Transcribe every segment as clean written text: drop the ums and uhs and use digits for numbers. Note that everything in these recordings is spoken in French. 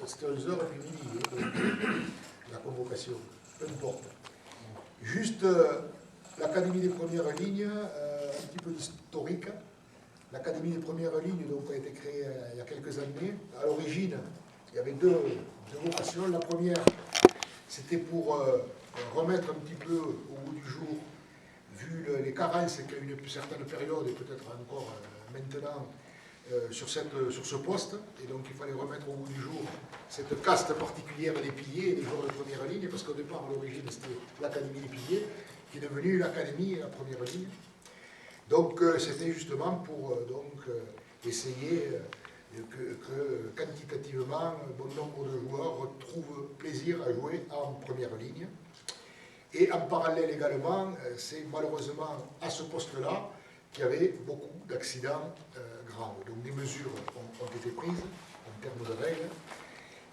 c'était 11h et puis midi, la convocation, peu importe. Juste l'Académie des premières lignes, un petit peu d'historique. L'Académie des premières lignes donc, a été créée il y a quelques années. À l'origine, il y avait deux vocations. La première, c'était pour remettre un petit peu au goût du jour, vu les carences qu'il y a eu une certaine période, et peut-être encore maintenant, sur ce poste. Et donc il fallait remettre au goût du jour cette caste particulière des piliers et des joueurs de première ligne, parce qu'au départ, à l'origine, c'était l'Académie des piliers, qui est devenue l'Académie et la première ligne. Donc c'était justement pour essayer que quantitativement, bon nombre de joueurs retrouvent plaisir à jouer en première ligne. Et en parallèle également, c'est malheureusement à ce poste-là qu'il y avait beaucoup d'accidents graves. Donc des mesures ont été prises en termes de règles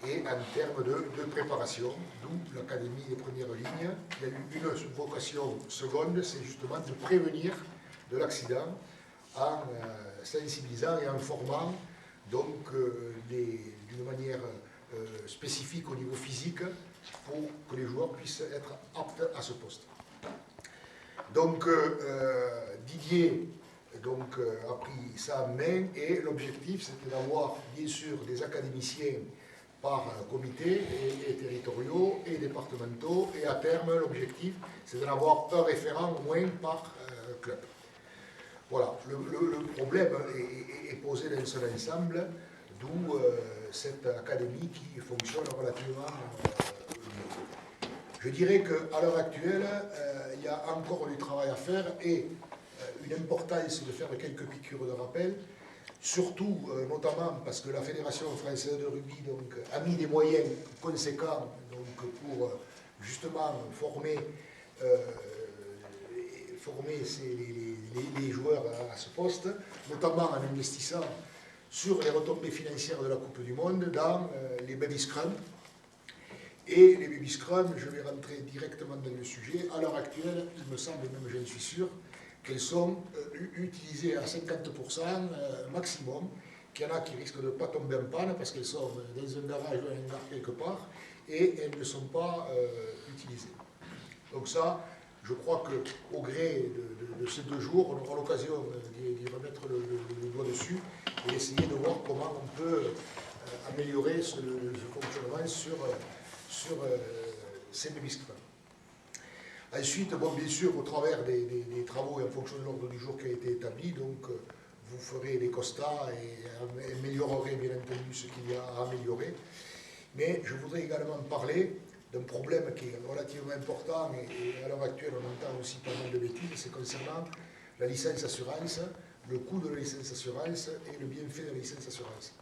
et en termes de préparation, d'où l'Académie des premières lignes. Il y a eu une vocation seconde, c'est justement de prévenir de l'accident en sensibilisant et en formant donc d'une manière spécifique au niveau physique pour que les joueurs puissent être aptes à ce poste. Donc Didier a pris ça en main et l'objectif c'était d'avoir bien sûr des académiciens par comité et territoriaux et départementaux et à terme l'objectif c'est d'en avoir un référent au moins par club. Voilà, le problème est posé dans son ensemble, d'où cette académie qui fonctionne relativement bien. Je dirais qu'à l'heure actuelle, il y a encore du travail à faire et une importance de faire quelques piqûres de rappel, surtout notamment parce que la Fédération française de rugby donc, a mis des moyens conséquents donc, pour justement former les joueurs à ce poste, notamment en investissant sur les retombées financières de la Coupe du Monde dans les baby scrum. Et les baby scrum, je vais rentrer directement dans le sujet. À l'heure actuelle, il me semble, même j'en suis sûr, qu'elles sont utilisées à 50% maximum, qu'il y en a qui risquent de ne pas tomber en panne parce qu'elles sont dans un garage ou un hangar quelque part et elles ne sont pas utilisées. Donc ça, je crois qu'au gré de ces 2 jours, on aura l'occasion d'y remettre le doigt dessus et essayer de voir comment on peut améliorer ce fonctionnement sur ces baby scrum. Ensuite, bon, bien sûr, au travers des travaux et en fonction de l'ordre du jour qui a été établi, donc vous ferez des constats et améliorerez bien entendu ce qu'il y a à améliorer. Mais je voudrais également parler d'un problème qui est relativement important et à l'heure actuelle on entend aussi pas mal de bêtises, c'est concernant la licence assurance, le coût de la licence assurance et le bienfait de la licence assurance.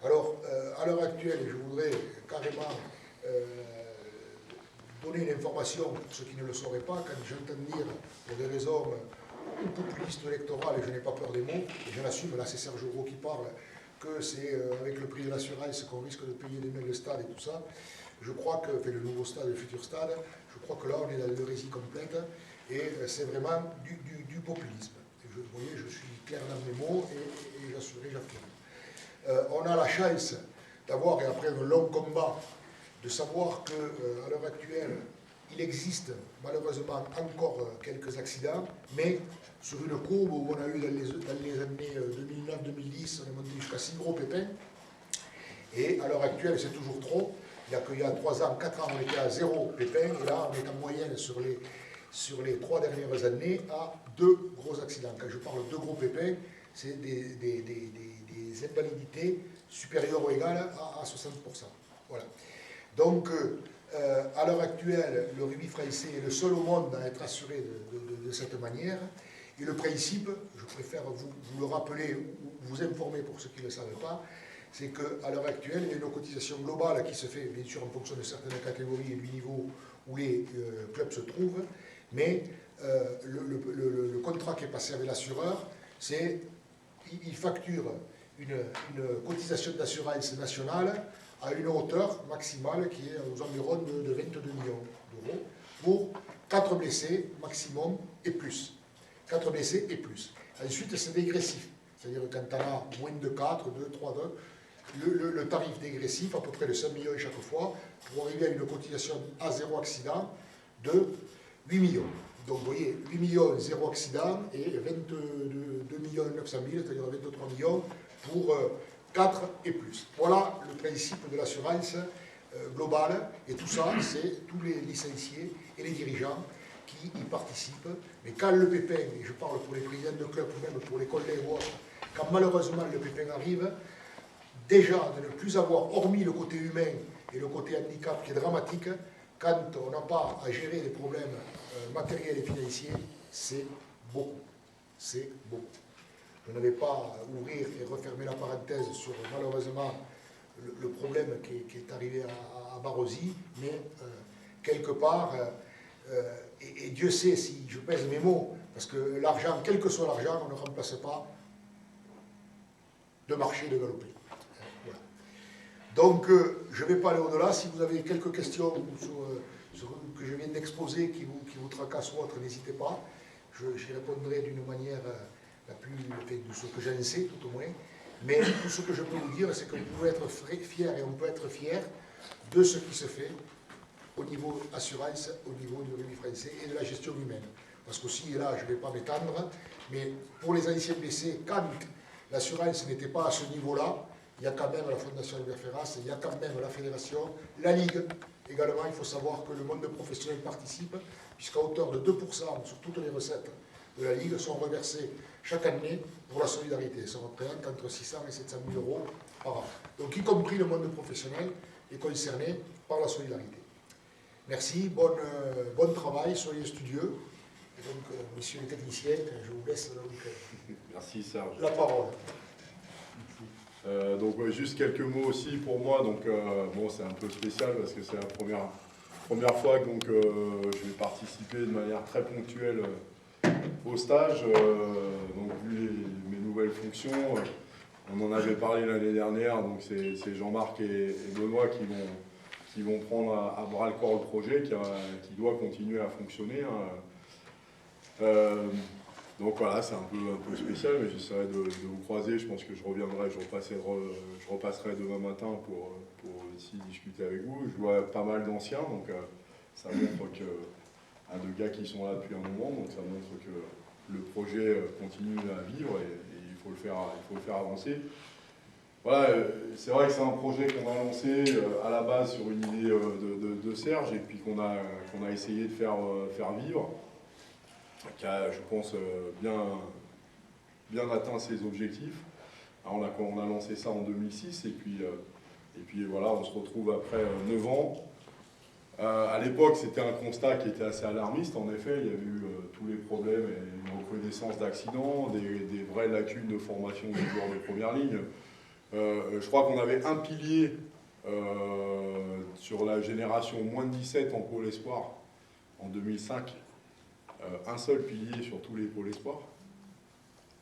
Alors, à l'heure actuelle, je voudrais carrément donner une information pour ceux qui ne le sauraient pas, quand j'entends dire pour des raisons ou populistes ou électorales, et je n'ai pas peur des mots, et je l'assume, là c'est Serge Roux qui parle, que c'est avec le prix de l'assurance qu'on risque de payer les mêmes stades et tout ça. Je crois que, fait le nouveau stade, le futur stade, je crois que là on est dans l'hérésie complète et c'est vraiment du populisme. Et vous voyez, je suis clair dans mes mots et j'affirme. On a la chance d'avoir, et après un long combat, de savoir qu'à l'heure actuelle, il existe malheureusement encore quelques accidents, mais sur une courbe où on a eu dans les années 2009-2010, on est monté jusqu'à 6 gros pépins, et à l'heure actuelle c'est toujours trop. Il y a 3 ans, 4 ans, on était à 0 pépins, et là, on est en moyenne sur les 3 dernières années à 2 gros accidents. Quand je parle de 2 gros pépins, c'est des invalidités supérieures ou égales à 60%. Voilà. Donc, à l'heure actuelle, le rugby français est le seul au monde à être assuré de cette manière. Et le principe, je préfère vous le rappeler ou vous informer pour ceux qui ne le savent pas, c'est qu'à l'heure actuelle, il y a une cotisation globale qui se fait, bien sûr, en fonction de certaines catégories et du niveau où les clubs se trouvent, mais le contrat qui est passé avec l'assureur, c'est qu'il facture une cotisation d'assurance nationale à une hauteur maximale qui est aux environs de 22 millions d'euros pour 4 blessés maximum et plus. 4 blessés et plus. Ensuite, c'est dégressif. C'est-à-dire que quand tu as moins de 4, 2, 3, 2, le tarif dégressif, à peu près de 5 millions chaque fois, pour arriver à une cotisation à zéro accident de 8 millions. Donc vous voyez, 8 millions, zéro accident, et 22 millions 900 000, c'est-à-dire 23 millions pour 4 et plus. Voilà le principe de l'assurance globale, et tout ça, c'est tous les licenciés et les dirigeants qui y participent. Mais quand le pépin, et je parle pour les présidents de club ou même pour les collègues ou autres, quand malheureusement le pépin arrive, déjà de ne plus avoir, hormis le côté humain et le côté handicap qui est dramatique, quand on n'a pas à gérer des problèmes matériels et financiers, c'est beaucoup. C'est beaucoup. Je ne vais pas ouvrir et refermer la parenthèse sur malheureusement le problème qui est arrivé à Barosi, mais quelque part, et Dieu sait si je pèse mes mots, parce que l'argent, quel que soit l'argent, on ne remplace pas de marché de galoper. Voilà. Donc, je ne vais pas aller au-delà. Si vous avez quelques questions sur que je viens d'exposer qui vous tracassent ou autre, n'hésitez pas. J'y répondrai d'une manière la plus, de ce que j'en sais, tout au moins. Mais tout ce que je peux vous dire, c'est que vous pouvez être fiers et on peut être fiers de ce qui se fait au niveau assurance, au niveau du rugby français et de la gestion humaine. Parce qu'aussi, là, je ne vais pas m'étendre, mais pour les anciens blessés, quand l'assurance n'était pas à ce niveau-là, il y a quand même la Fondation Albert Ferras, il y a quand même la Fédération, la Ligue. Également, il faut savoir que le monde professionnel participe, puisqu'à hauteur de 2% sur toutes les recettes de la Ligue sont reversées chaque année pour la solidarité. Ça représente entre 600 et 700 000 euros par an. Donc, y compris le monde professionnel est concerné par la solidarité. Merci, bon travail, soyez studieux. Et donc, messieurs les techniciens, je vous laisse donc, merci Serge. La parole. Donc juste quelques mots aussi pour moi. Donc bon, c'est un peu spécial parce que c'est la première fois que donc, je vais participer de manière très ponctuelle au stage. Donc vu mes nouvelles fonctions, on en avait parlé l'année dernière. Donc c'est Jean-Marc et Benoît qui vont prendre à bras le corps le projet qui doit continuer à fonctionner. Donc voilà, c'est un peu spécial, mais j'essaierai de vous croiser. Je pense que je reviendrai, je repasserai demain matin pour ici discuter avec vous. Je vois pas mal d'anciens, donc ça montre que de gars qui sont là depuis un moment, donc ça montre que le projet continue à vivre et il faut le faire avancer. Voilà, c'est vrai que c'est un projet qu'on a lancé à la base sur une idée de Serge et puis qu'on a essayé de faire vivre, qui a, je pense, bien atteint ses objectifs. Alors on a lancé ça en 2006 et puis voilà, on se retrouve après 9 ans. À l'époque, c'était un constat qui était assez alarmiste. En effet, il y a eu tous les problèmes et une reconnaissance d'accidents, des vraies lacunes de formation des joueurs de première ligne. Je crois qu'on avait un pilier sur la génération moins de 17 en pôle espoir en 2005. Un seul pilier sur tous les pôles espoirs.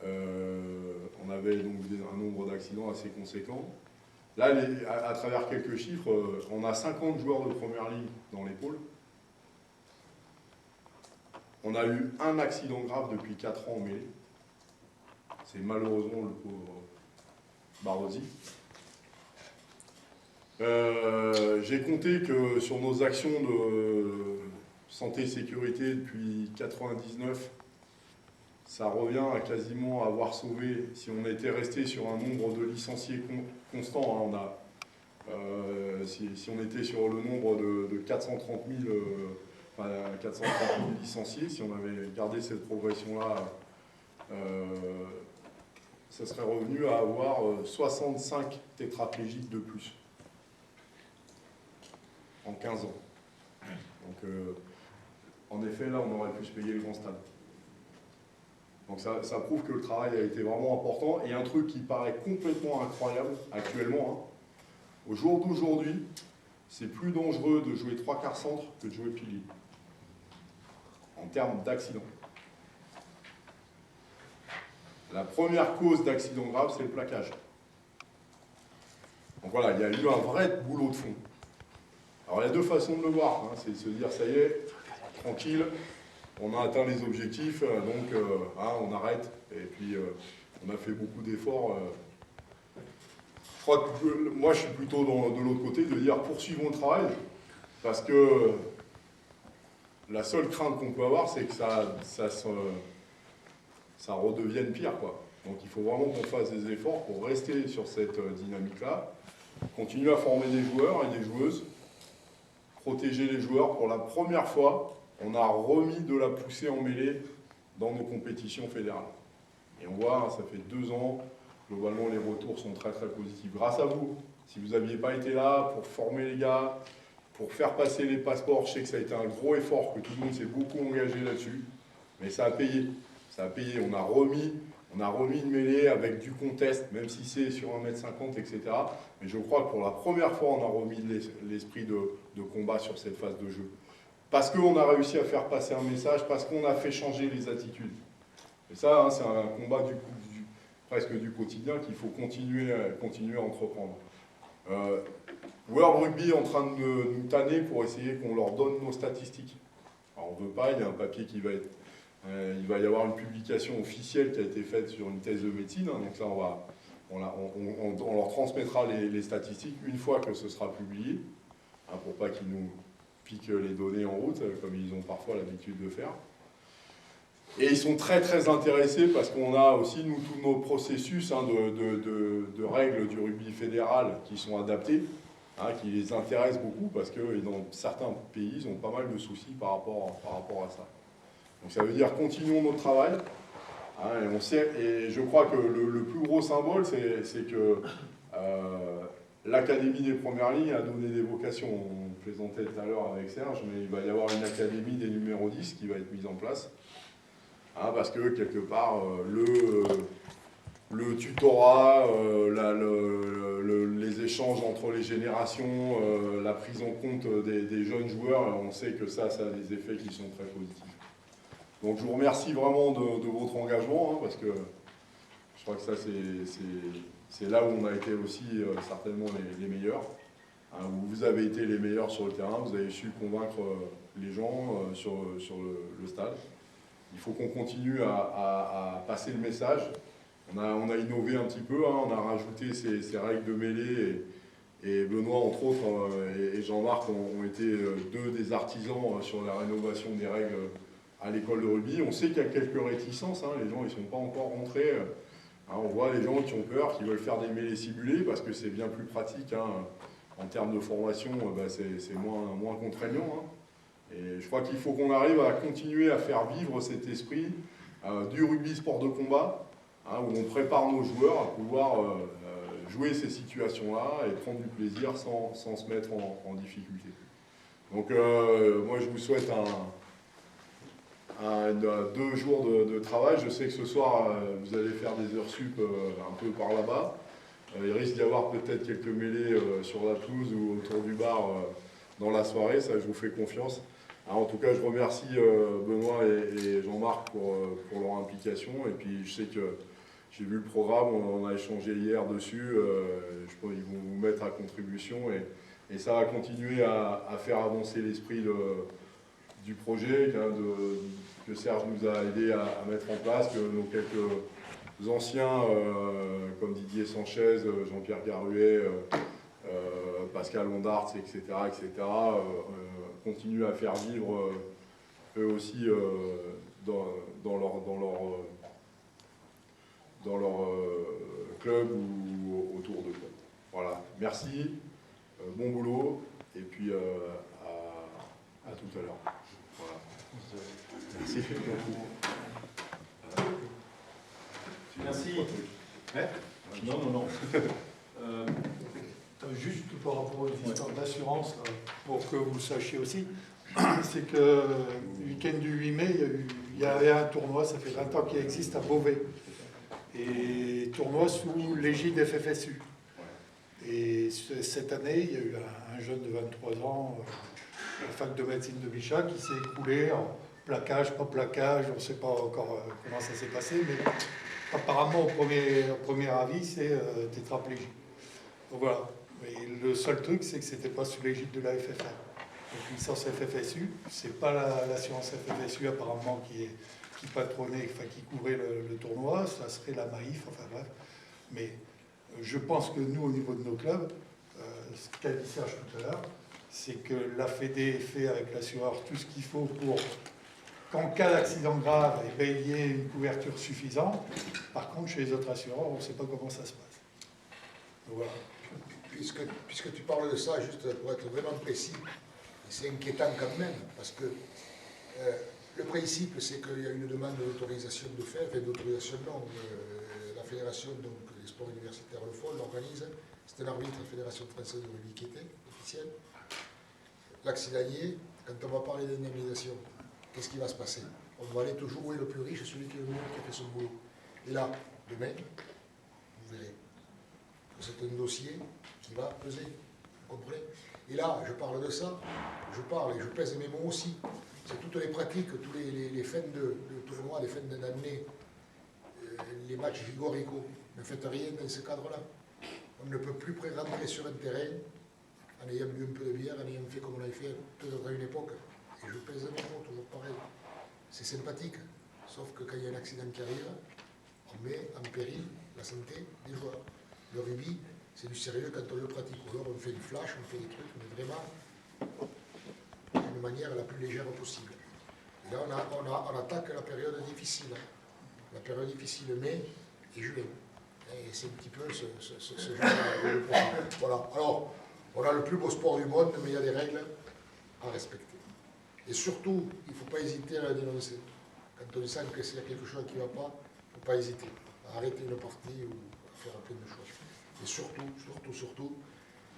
On avait donc un nombre d'accidents assez conséquent. Là, à travers quelques chiffres, on a 50 joueurs de première ligne dans les pôles. On a eu un accident grave depuis 4 ans en mêlée. C'est malheureusement le pauvre Barosi. J'ai compté que sur nos actions de santé et sécurité depuis 1999, ça revient à quasiment avoir sauvé, si on était resté sur un nombre de licenciés constant, hein, si on était sur le nombre de 430 000 licenciés, si on avait gardé cette progression-là, ça serait revenu à avoir 65 tétraplégiques de plus en 15 ans. Donc, en effet, là, on aurait pu se payer le grand stade. Donc ça prouve que le travail a été vraiment important. Et un truc qui paraît complètement incroyable actuellement, hein, au jour d'aujourd'hui, c'est plus dangereux de jouer 3/4 centre que de jouer pilier, en termes d'accident. La première cause d'accident grave, c'est le plaquage. Donc voilà, il y a eu un vrai boulot de fond. Alors il y a deux façons de le voir, hein, c'est de se dire, ça y est, tranquille, on a atteint les objectifs, donc on arrête. Et puis on a fait beaucoup d'efforts. Je crois que moi je suis plutôt de l'autre côté, de dire poursuivons le travail, parce que la seule crainte qu'on peut avoir, c'est que ça redevienne pire, quoi. Donc il faut vraiment qu'on fasse des efforts pour rester sur cette dynamique-là, continuer à former des joueurs et des joueuses, protéger les joueurs. Pour la première fois, on a remis de la poussée en mêlée dans nos compétitions fédérales. Et on voit, ça fait 2 ans, globalement les retours sont très très positifs. Grâce à vous, si vous n'aviez pas été là pour former les gars, pour faire passer les passeports, je sais que ça a été un gros effort, que tout le monde s'est beaucoup engagé là-dessus, mais ça a payé. Ça a payé, on a remis une mêlée avec du contest, même si c'est sur 1,50 m, etc. Mais je crois que pour la première fois, on a remis l'esprit de combat sur cette phase de jeu. Parce qu'on a réussi à faire passer un message, parce qu'on a fait changer les attitudes. Et ça, hein, c'est un combat presque du quotidien qu'il faut continuer à entreprendre. World Rugby est en train de nous tanner pour essayer qu'on leur donne nos statistiques. Alors on ne veut pas, il y a un papier qui va être... il va y avoir une publication officielle qui a été faite sur une thèse de médecine, hein, donc ça on leur transmettra les statistiques une fois que ce sera publié, hein, pour pas qu'ils nous piquent les données en route, comme ils ont parfois l'habitude de faire. Et ils sont très très intéressés parce qu'on a aussi nous tous nos processus, hein, de règles du rugby fédéral qui sont adaptés, hein, qui les intéressent beaucoup parce que dans certains pays ils ont pas mal de soucis par rapport à ça. Donc ça veut dire continuons notre travail, hein, et on sait, et je crois que le plus gros symbole c'est que l'Académie des premières lignes a donné des vocations. On plaisantait tout à l'heure avec Serge, mais il va y avoir une Académie des numéros 10 qui va être mise en place. Hein, parce que quelque part, le tutorat, les échanges entre les générations, la prise en compte des jeunes joueurs, on sait que ça a des effets qui sont très positifs. Donc je vous remercie vraiment de votre engagement, hein, parce que je crois que ça c'est là où on a été aussi certainement les meilleurs. Hein, vous avez été les meilleurs sur le terrain, vous avez su convaincre les gens sur le stade. Il faut qu'on continue à passer le message. On a innové un petit peu, hein, on a rajouté ces règles de mêlée et Benoît, entre autres, et Jean-Marc ont été 2 des artisans sur la rénovation des règles à l'école de rugby. On sait qu'il y a quelques réticences, hein, les gens ils ne sont pas encore rentrés. Hein, on voit les gens qui ont peur, qui veulent faire des mêlées simulées parce que c'est bien plus pratique. Hein, en termes de formation, c'est moins contraignant. Hein. Et je crois qu'il faut qu'on arrive à continuer à faire vivre cet esprit du rugby sport de combat, hein, où on prépare nos joueurs à pouvoir jouer ces situations-là et prendre du plaisir sans se mettre en difficulté. Donc moi je vous souhaite 2 jours de travail. Je sais que ce soir vous allez faire des heures sup un peu par là-bas. Il risque d'y avoir peut-être quelques mêlées sur la pelouse ou autour du bar dans la soirée, ça je vous fais confiance. Alors, en tout cas, je remercie Benoît et Jean-Marc pour leur implication. Et puis, je sais que j'ai vu le programme, on a échangé hier dessus. Je pense qu'ils vont vous mettre à contribution. Et ça va continuer à faire avancer l'esprit du projet que Serge nous a aidé à mettre en place, que nos quelques anciens, comme Didier Sanchez, Jean-Pierre Garuet, Pascal Ondartz, etc., continuent à faire vivre eux aussi dans leur club ou autour d'eux. Voilà, merci, bon boulot, et puis à tout à l'heure. Voilà. Merci. Merci. Ouais. Non. Juste par rapport aux histoires d'assurance, pour que vous sachiez aussi, c'est que le week-end du 8 mai, il y avait un tournoi, ça fait 20 ans qu'il existe à Beauvais. Et tournoi sous l'égide FFSU. Et cette année, il y a eu un jeune de 23 ans, à la fac de médecine de Bichat, qui s'est écoulé en plaquage, pas plaquage, on ne sait pas encore comment ça s'est passé, mais apparemment, au premier avis, c'est tétraplégie. Donc voilà. Mais le seul truc, c'est que ce n'était pas sous l'égide de la FFR. Donc licence FFSU, c'est pas l'assurance FFSU apparemment qui patronnait, enfin qui couvrait le tournoi, ça serait la Maïf, enfin bref. Mais je pense que nous, au niveau de nos clubs, ce qu'a dit Serge tout à l'heure, c'est que la Fédé fait avec l'assureur tout ce qu'il faut pour qu'en cas d'accident grave, eh bien, il y ait une couverture suffisante. Par contre, chez les autres assureurs, on ne sait pas comment ça se passe. Donc, voilà. Puisque tu parles de ça, juste pour être vraiment précis, c'est inquiétant quand même, parce que le principe, c'est qu'il y a une demande d'autorisation de fait, enfin d'autorisation non, la fédération donc, des sports universitaires le font, l'organise, c'est un arbitre de la Fédération française de rugby qui était officiel. L'accident y est, quand on va parler d'indemnisation, qu'est-ce qui va se passer? On va aller toujours où est le plus riche, celui qui est le mieux, qui a fait son boulot. Et là, demain, vous verrez que c'est un dossier qui va peser, vous comprenez? Et là, je parle de ça, je parle et je pèse mes mots aussi. C'est toutes les pratiques, tous les fins de tournoi, les fins d'année, les matchs vigorico. Ne faites rien dans ce cadre-là. On ne peut plus rentrer sur un terrain en ayant bu un peu de bière, en ayant fait comme on l'avait fait peut-être à une époque. Et je pèse mes mots, toujours pareil. C'est sympathique, sauf que quand il y a un accident qui arrive, on met en péril la santé des joueurs. Le rugby, c'est du sérieux quand on le pratique. Ou alors on fait du flash, on fait des trucs, mais vraiment d'une manière la plus légère possible. Et là, on attaque la période difficile. La période difficile, mai et juin. Et c'est un petit peu ce genre de profil. Voilà. Alors, on a le plus beau sport du monde, mais il y a des règles à respecter. Et surtout, il ne faut pas hésiter à la dénoncer. Quand on sent que s'il y a quelque chose qui ne va pas, il ne faut pas hésiter à arrêter une partie ou à faire plein de choses. Et surtout,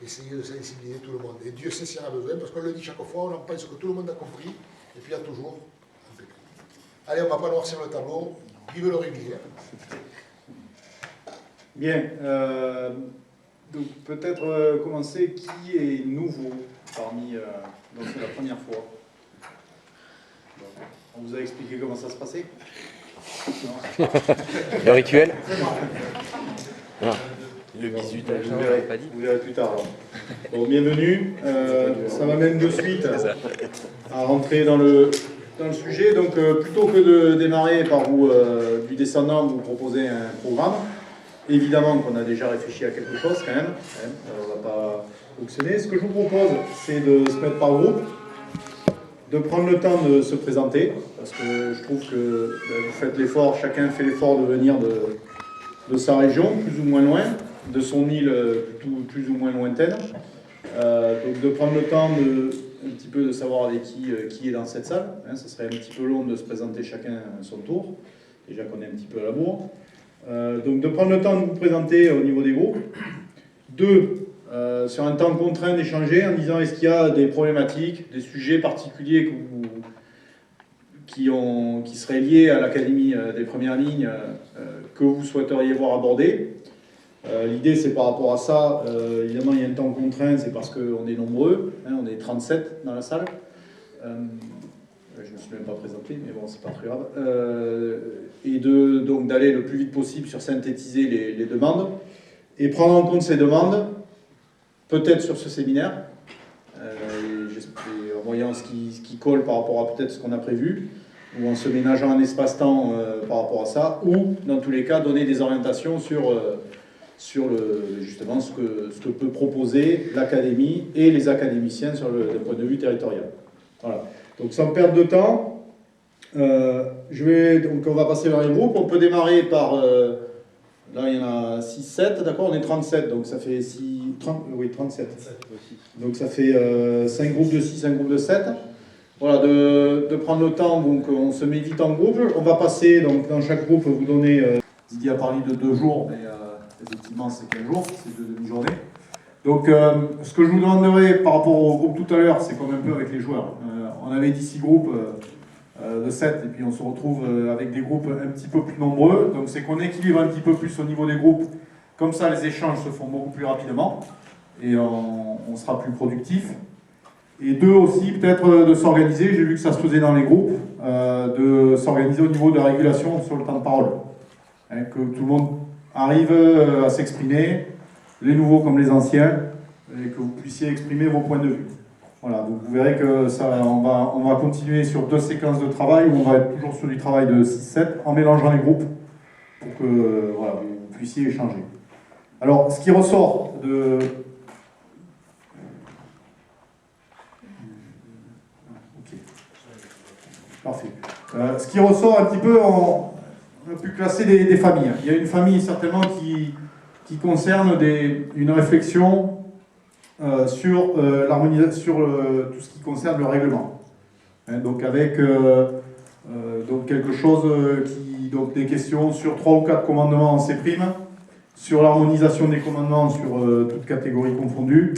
essayer de sensibiliser tout le monde. Et Dieu sait s'il y en a besoin, parce qu'on le dit chaque fois, on en pense que tout le monde a compris, et puis il y a toujours un peu. Allez, on ne va pas noircir le tableau. Vive le rugby. Bien. Donc peut-être commencer, qui est nouveau parmi... donc c'est la première fois. On vous a expliqué comment ça se passait? Non. Le rituel? Non. Le bisutage, vous verrez pas dit. Vous verrez plus tard. Alors. Bon, bienvenue. Ça m'amène de suite à rentrer dans le sujet. Donc plutôt que de démarrer par vous, du descendant, vous proposer un programme. Évidemment qu'on a déjà réfléchi à quelque chose quand même. On ne va pas fonctionner. Ce que je vous propose, c'est de se mettre par groupe, de prendre le temps de se présenter, parce que je trouve que vous faites l'effort, chacun fait l'effort de venir de sa région, plus ou moins loin, de son île plus ou moins lointaine. Donc de prendre le temps un petit peu de savoir avec qui est dans cette salle. Ça serait un petit peu long de se présenter chacun à son tour, déjà qu'on est un petit peu à la bourre. Donc de prendre le temps de vous présenter au niveau des groupes. 2, sur un temps contraint d'échanger en disant est-ce qu'il y a des problématiques, des sujets particuliers qui seraient liés à l'Académie des premières lignes que vous souhaiteriez voir abordés. L'idée c'est par rapport à ça, évidemment il y a un temps contraint, c'est parce qu'on est nombreux, on est 37 dans la salle. Je ne me suis même pas présenté, mais bon, c'est pas très grave. Et donc d'aller le plus vite possible sur synthétiser les demandes et prendre en compte ces demandes, peut-être sur ce séminaire, en voyant ce qui colle par rapport à peut-être ce qu'on a prévu, ou en se ménageant un espace-temps par rapport à ça, ou dans tous les cas donner des orientations sur justement ce que peut proposer l'académie et les académiciens d'un point de vue territorial. Voilà. Donc sans perdre de temps, donc on va passer vers les groupes. On peut démarrer par, là il y en a 6-7, d'accord, on est 37, donc ça fait 37. Donc ça fait 5 groupes de 6, 5 groupes de 7. Voilà, de prendre le temps, donc on se met vite en groupe. On va passer, donc dans chaque groupe, vous donner, Didier a parlé de 2 jours, mais effectivement c'est 15 jours, c'est 2 demi-journées. Donc ce que je vous demanderais par rapport au groupe tout à l'heure, c'est comme un peu avec les joueurs. On avait dit 6 groupes de 7, et puis on se retrouve avec des groupes un petit peu plus nombreux. Donc c'est qu'on équilibre un petit peu plus au niveau des groupes. Comme ça, les échanges se font beaucoup plus rapidement, et on sera plus productif. Et 2 aussi, peut-être de s'organiser, j'ai vu que ça se faisait dans les groupes, de s'organiser au niveau de la régulation sur le temps de parole. Que tout le monde arrive à s'exprimer, les nouveaux comme les anciens, et que vous puissiez exprimer vos points de vue. Voilà, donc vous verrez que ça, on va continuer sur 2 séquences de travail, où on va être toujours sur du travail de 6-7, en mélangeant les groupes, pour que voilà, vous puissiez échanger. Alors, ce qui ressort de... Ok. Parfait. Ce qui ressort un petit peu, on a pu classer des familles. Il y a une famille certainement qui concerne une réflexion sur l'harmonisation, sur tout ce qui concerne le règlement. Donc avec donc quelque chose donc des questions sur 3 ou 4 commandements en C', sur l'harmonisation des commandements sur toutes catégories confondues,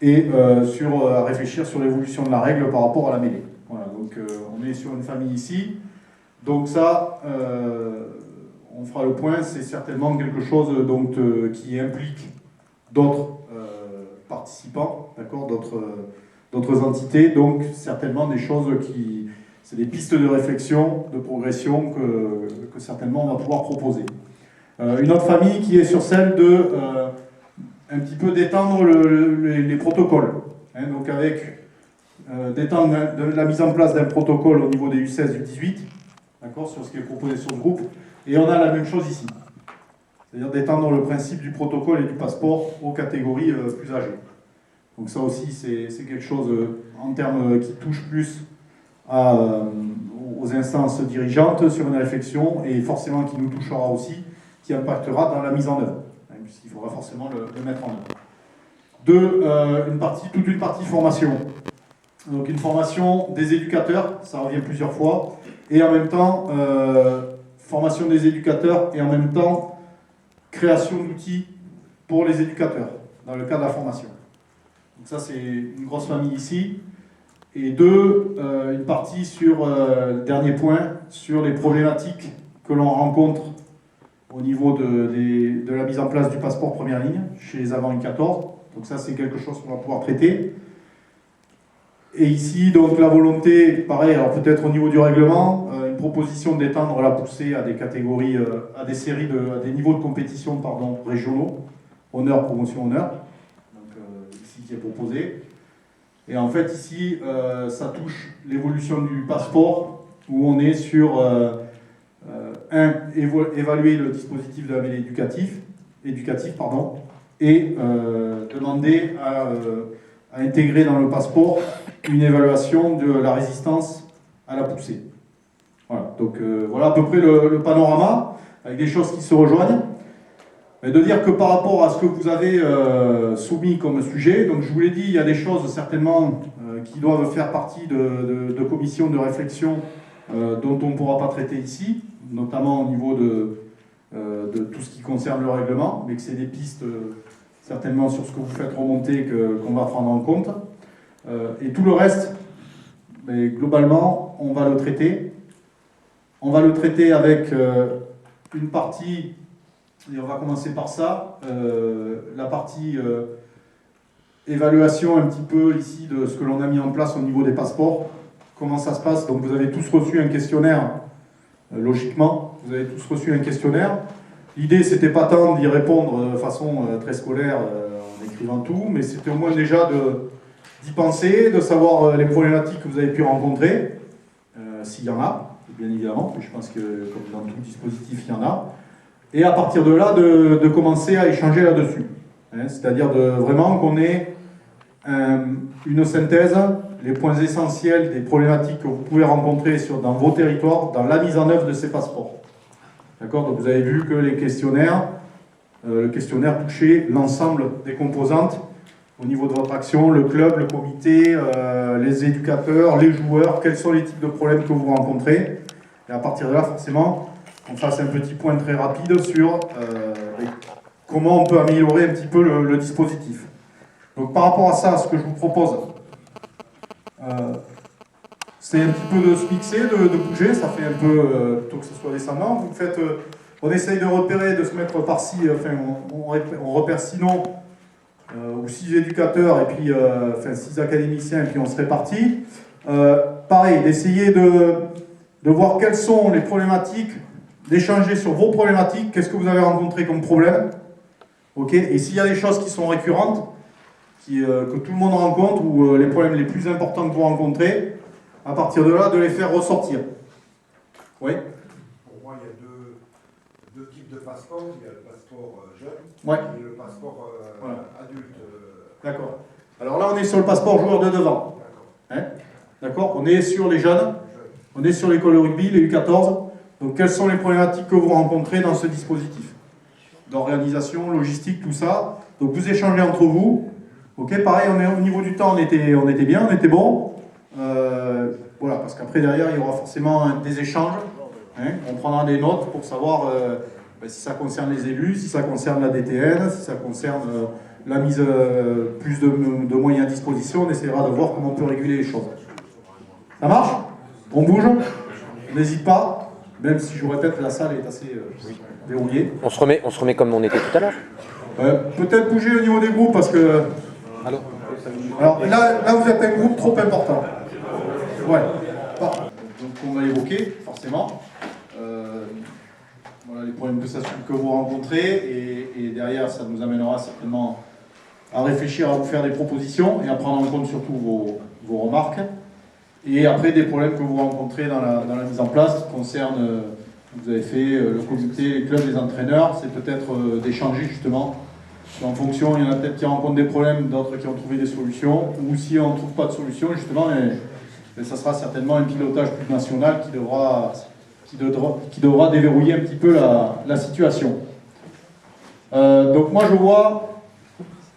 et à réfléchir sur l'évolution de la règle par rapport à la mêlée. Voilà, donc on est sur une famille ici. Donc ça, on fera le point, c'est certainement quelque chose donc, qui implique d'autres participants, d'accord, d'autres entités, donc certainement des choses c'est des pistes de réflexion, de progression que certainement on va pouvoir proposer. Une autre famille qui est sur celle de un petit peu d'étendre les protocoles, hein, donc avec d'étendre la mise en place d'un protocole au niveau des U16 et U18, d'accord, sur ce qui est proposé sur ce groupe, et on a la même chose ici. C'est-à-dire d'étendre le principe du protocole et du passeport aux catégories plus âgées. Donc ça aussi, c'est quelque chose en termes qui touche plus aux instances dirigeantes sur une réflexion, et forcément qui nous touchera aussi, qui impactera dans la mise en œuvre, hein, puisqu'il faudra forcément le mettre en œuvre. Toute une partie formation. Donc une formation des éducateurs, ça revient plusieurs fois, et en même temps, formation des éducateurs, et en même temps, création d'outils pour les éducateurs, dans le cadre de la formation. Donc ça, c'est une grosse famille ici. Et une partie sur, le dernier point, sur les problématiques que l'on rencontre au niveau de la mise en place du passeport première ligne, chez les avant U14. Donc ça, c'est quelque chose qu'on va pouvoir traiter. Et ici, donc, la volonté, pareil, alors peut-être au niveau du règlement, une proposition d'étendre la poussée à des catégories, à des niveaux de compétition, pardon, régionaux, honneur, promotion, honneur. Donc ici qui est proposé. Et en fait, ici, ça touche l'évolution du passeport, où on est sur, évaluer le dispositif de la mêlée éducatif, et demander à intégrer dans le passeport une évaluation de la résistance à la poussée. Voilà, donc voilà à peu près le panorama, avec des choses qui se rejoignent. Et de dire que par rapport à ce que vous avez soumis comme sujet, donc je vous l'ai dit, il y a des choses certainement qui doivent faire partie de commissions de réflexion dont on ne pourra pas traiter ici, notamment au niveau de tout ce qui concerne le règlement, mais que c'est des pistes certainement sur ce que vous faites remonter qu'on va prendre en compte. Et tout le reste, mais globalement, on va le traiter. On va le traiter avec une partie, et on va commencer par ça, la partie évaluation un petit peu ici de ce que l'on a mis en place au niveau des passeports. Comment ça se passe? Donc vous avez tous reçu un questionnaire, logiquement, vous avez tous reçu un questionnaire. L'idée, c'était pas tant d'y répondre de façon très scolaire en écrivant tout, mais c'était au moins déjà d'y penser, de savoir les problématiques que vous avez pu rencontrer, s'il y en a, bien évidemment, mais je pense que comme dans tout dispositif, il y en a. Et à partir de là, de commencer à échanger là-dessus. Hein, c'est-à-dire vraiment qu'on ait une synthèse, les points essentiels des problématiques que vous pouvez rencontrer dans vos territoires, dans la mise en œuvre de ces passeports. D'accord? Donc vous avez vu que le questionnaire touchait l'ensemble des composantes au niveau de votre action, le club, le comité, les éducateurs, les joueurs, quels sont les types de problèmes que vous rencontrez. Et à partir de là, forcément, on fasse un petit point très rapide sur comment on peut améliorer un petit peu le dispositif. Donc par rapport à ça, ce que je vous propose, c'est un petit peu de se mixer, de bouger, ça fait un peu, plutôt que ce soit descendant, vous faites, on essaye de repérer, de se mettre par-ci, enfin on repère sinon, ou 6 éducateurs, et puis 6 académiciens, et puis on se répartit. Pareil, d'essayer de voir quelles sont les problématiques, d'échanger sur vos problématiques, qu'est-ce que vous avez rencontré comme problème, ok, et s'il y a des choses qui sont récurrentes, que tout le monde rencontre, ou les problèmes les plus importants que vous rencontrez, à partir de là, de les faire ressortir. Oui. Pour moi, il y a deux deux types de passeports. Il y a le passeport jeune Ouais. et le passeport Voilà. adulte. D'accord. Alors là, on est sur le passeport joueur de devant. Hein? D'accord. On est sur les jeunes. On est sur l'école de rugby, les U14. Donc, quelles sont les problématiques que vous rencontrez dans ce dispositif d'organisation, logistique, tout ça. Donc, vous échangez entre vous. Ok, pareil, au niveau du temps, on était bien, on était bon. Voilà, parce qu'après, derrière, il y aura forcément des échanges. Hein, on prendra des notes pour savoir si ça concerne les élus, si ça concerne la DTN, si ça concerne la mise plus de moyens à disposition. On essaiera de voir comment on peut réguler les choses. Ça marche? On bouge? N'hésite pas, même si je vous répète, la salle est assez verrouillée. On se remet comme on était tout à l'heure. Peut-être bouger au niveau des groupes parce que... Alors là, vous êtes un groupe trop important. Ouais. Donc on va évoquer, forcément, voilà, les problèmes que vous rencontrez et derrière, ça nous amènera certainement à réfléchir, à vous faire des propositions et à prendre en compte surtout vos remarques. Et après, des problèmes que vous rencontrez dans la mise en place qui concernent, vous avez fait le comité, les clubs, les entraîneurs, c'est peut-être d'échanger justement. En fonction, il y en a peut-être qui rencontrent des problèmes, d'autres qui ont trouvé des solutions, ou si on ne trouve pas de solution, justement, ça sera certainement un pilotage plus national qui devra déverrouiller un petit peu la situation. Donc moi je vois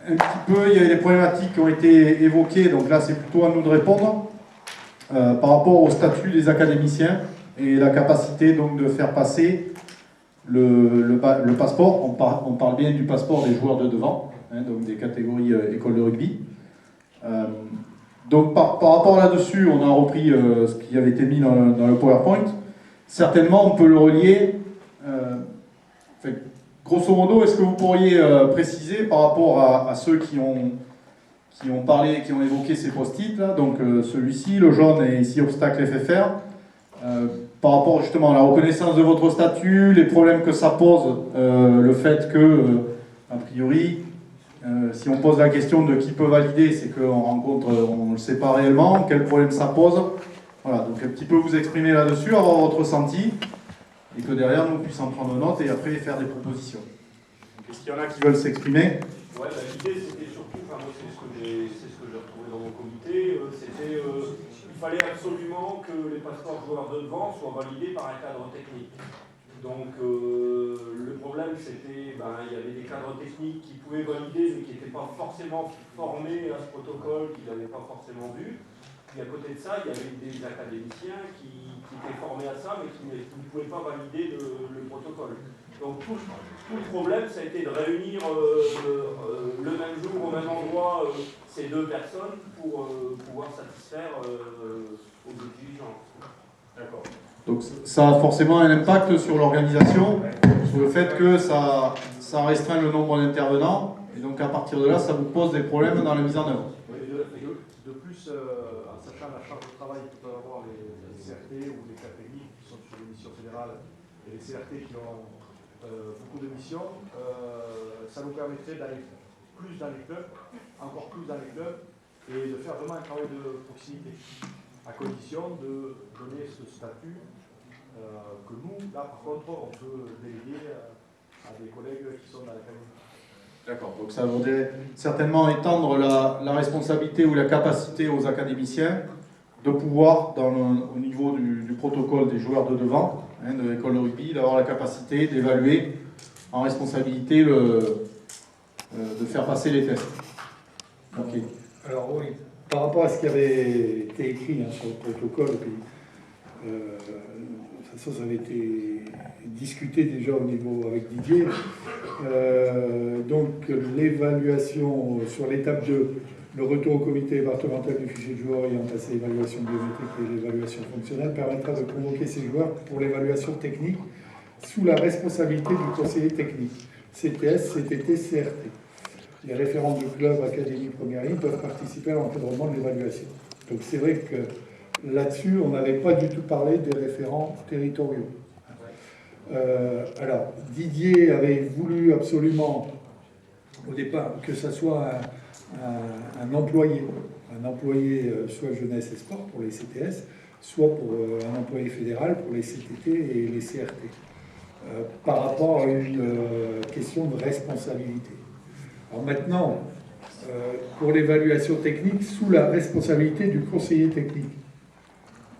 un petit peu, il y a des problématiques qui ont été évoquées, donc là c'est plutôt à nous de répondre, par rapport au statut des académiciens et la capacité donc de faire passer le passeport. On parle bien du passeport des joueurs de devant, hein, donc des catégories école de rugby. Donc par rapport là-dessus, on a repris ce qui avait été mis dans le PowerPoint. Certainement, on peut le relier. Grosso modo, est-ce que vous pourriez préciser par rapport à ceux qui ont parlé, qui ont évoqué ces post-it, donc celui-ci, le jaune et ici obstacle FFR, par rapport justement à la reconnaissance de votre statut, les problèmes que ça pose, le fait que, a priori, si on pose la question de qui peut valider, c'est on ne le sait pas réellement, quel problème ça pose. Voilà, donc un petit peu vous exprimer là-dessus, avoir votre ressenti, et que derrière nous puissions prendre note et après faire des propositions. Est-ce qu'il y en a qui veulent s'exprimer? Ouais, l'idée c'était surtout, moi c'est ce que j'ai retrouvé dans mon comité, c'était il fallait absolument que les passeports joueurs de devant soient validés par un cadre technique. Donc le problème c'était, il y avait des cadres techniques qui pouvaient valider mais qui n'étaient pas forcément formés à ce protocole, qui n'avaient pas forcément vu. Puis à côté de ça, il y avait des académiciens qui étaient formés à ça mais qui ne pouvaient pas valider le protocole. Donc tout le problème, ça a été de réunir le même jour, au même endroit, ces deux personnes pour pouvoir satisfaire aux exigences. D'accord. Donc ça a forcément un impact sur l'organisation, sur le fait que ça restreint le nombre d'intervenants, et donc à partir de là, ça vous pose des problèmes dans la mise en œuvre. De plus, en sachant la charge de travail que peuvent avoir les CRT ou les KPI qui sont sur les missions fédérales et les CRT qui ont beaucoup de missions, ça nous permettrait d'aller plus dans les clubs, encore plus dans les clubs, et de faire vraiment un travail de proximité, à condition de donner ce statut que nous, là par contre, on peut déléguer à des collègues qui sont dans l'académie. D'accord, donc ça voudrait certainement étendre la responsabilité ou la capacité aux académiciens de pouvoir, au niveau du protocole des joueurs de devant, de l'école de rugby, d'avoir la capacité d'évaluer en responsabilité de faire passer les tests. Ok. Alors oui, par rapport à ce qui avait été écrit sur le protocole, de toute façon ça avait été discuté déjà au niveau avec Didier. Donc l'évaluation sur l'étape 2, le retour au comité départemental du fichier de joueurs ayant passé l'évaluation biométrique et l'évaluation fonctionnelle permettra de convoquer ces joueurs pour l'évaluation technique sous la responsabilité du conseiller technique, CTS, CTT, CRT. Les référents du club académie première ligne peuvent participer à l'encadrement de l'évaluation. Donc c'est vrai que là-dessus, on n'avait pas du tout parlé des référents territoriaux. Alors, Didier avait voulu absolument, au départ, que ça soit un employé soit jeunesse et sport pour les CTS, soit pour un employé fédéral pour les CTT et les CRT. par rapport à une question de responsabilité. Alors maintenant, pour l'évaluation technique, sous la responsabilité du conseiller technique,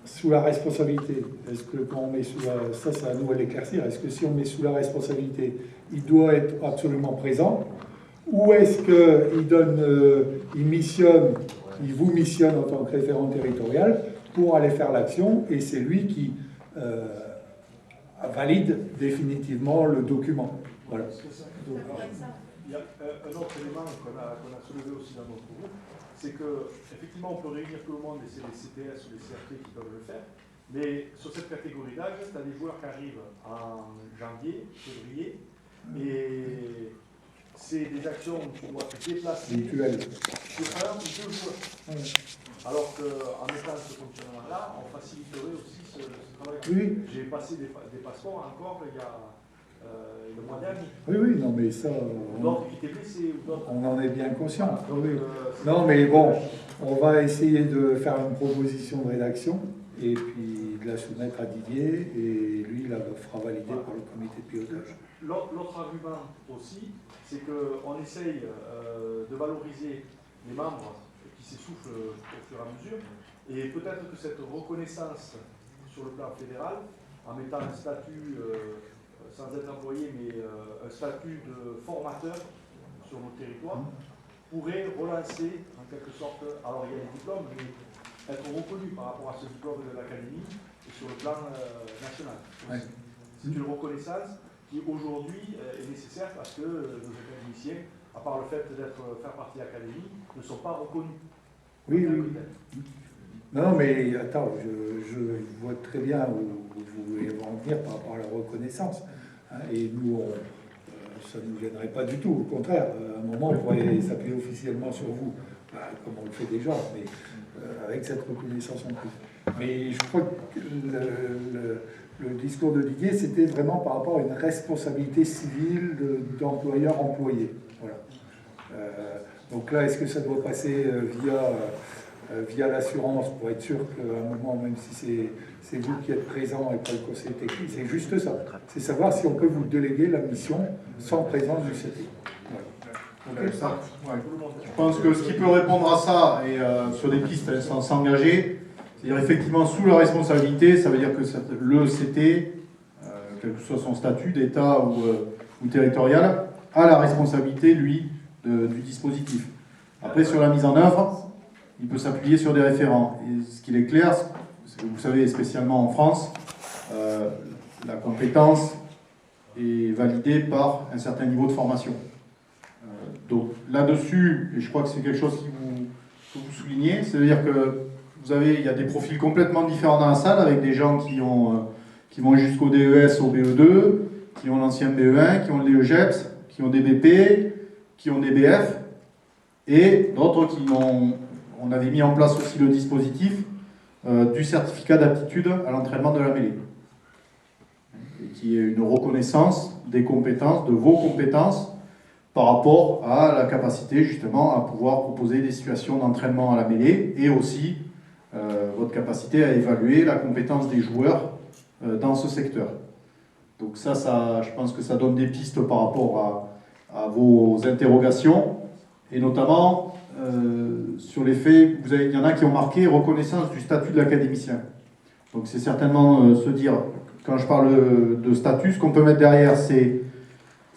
sous la responsabilité, est-ce que quand on met sous la... Ça, c'est à nous à l'éclaircir. Est-ce que si on met sous la responsabilité, il doit être absolument présent? Ou est-ce qu'il donne, il missionne, il vous missionne en tant que référent territorial pour aller faire l'action et c'est lui qui valide définitivement le document? Voilà. Donc, il y a un autre élément qu'on a soulevé aussi dans notre groupe, c'est qu'effectivement on peut réunir tout le monde et c'est les CTS ou les CRT qui peuvent le faire, mais sur cette catégorie d'âge, tu as des joueurs qui arrivent en janvier, février, et c'est des actions où tu dois te déplacer sur un ou deux joueurs. Alors qu'en mettant ce fonctionnement-là, on faciliterait aussi ce travail. Oui. J'ai passé des passeports encore il y a le mois dernier. Oui, non, mais ça, D'autres qui étaient blessés ou d'autres. on en est bien conscient. Donc, Oui. Non, mais bon, on va essayer de faire une proposition de rédaction et puis de la soumettre à Didier et lui, il la fera valider par le comité de pilotage. L'autre argument aussi, c'est qu'on essaye de valoriser les membres qui s'essoufflent au fur et à mesure, et peut-être que cette reconnaissance sur le plan fédéral, en mettant un statut, sans être employé, mais un statut de formateur sur nos territoires, pourrait relancer en quelque sorte, alors il y a les diplômes, mais être reconnu par rapport à ce diplôme de l'académie et sur le plan national. Ouais. C'est une reconnaissance qui aujourd'hui est nécessaire parce que nos académiciens, à part le fait faire partie de l'académie, ne sont pas reconnus. Oui. Non, mais attends, je vois très bien où vous voulez en venir par rapport à la reconnaissance. Hein, et nous, ça ne nous gênerait pas du tout. Au contraire, à un moment, on pourrait s'appuyer officiellement sur vous, comme on le fait déjà, mais avec cette reconnaissance en plus. Mais je crois que le discours de Didier, c'était vraiment par rapport à une responsabilité civile d'employeur-employé. Voilà. Donc là, est-ce que ça doit passer via l'assurance pour être sûr qu'à un moment, même si c'est vous qui êtes présent et pas le conseiller technique, c'est juste ça. C'est savoir si on peut vous déléguer la mission sans présence du CT. Voilà. Okay. Je pense que ce qui peut répondre à ça et sur des pistes sans s'engager, c'est-à-dire effectivement sous la responsabilité, ça veut dire que le CT, quel que soit son statut d'État ou territorial, a la responsabilité, lui, du dispositif. Après, sur la mise en œuvre, il peut s'appuyer sur des référents. Et ce qu'il est clair, vous savez, spécialement en France, la compétence est validée par un certain niveau de formation. Donc là-dessus, et je crois que c'est quelque chose que vous soulignez, c'est-à-dire que il y a des profils complètement différents dans la salle, avec des gens qui vont jusqu'au DES, au BE2, qui ont l'ancien BE1, qui ont le DEGEPS, qui ont des BP, qui ont des BF, et d'autres qui on avait mis en place aussi le dispositif du certificat d'aptitude à l'entraînement de la mêlée, et qui est une reconnaissance des compétences, de vos compétences, par rapport à la capacité justement à pouvoir proposer des situations d'entraînement à la mêlée, et aussi votre capacité à évaluer la compétence des joueurs dans ce secteur. Donc ça, je pense que ça donne des pistes par rapport à vos interrogations, et notamment sur les faits, il y en a qui ont marqué reconnaissance du statut de l'académicien. Donc c'est certainement se dire, quand je parle de statut, ce qu'on peut mettre derrière, c'est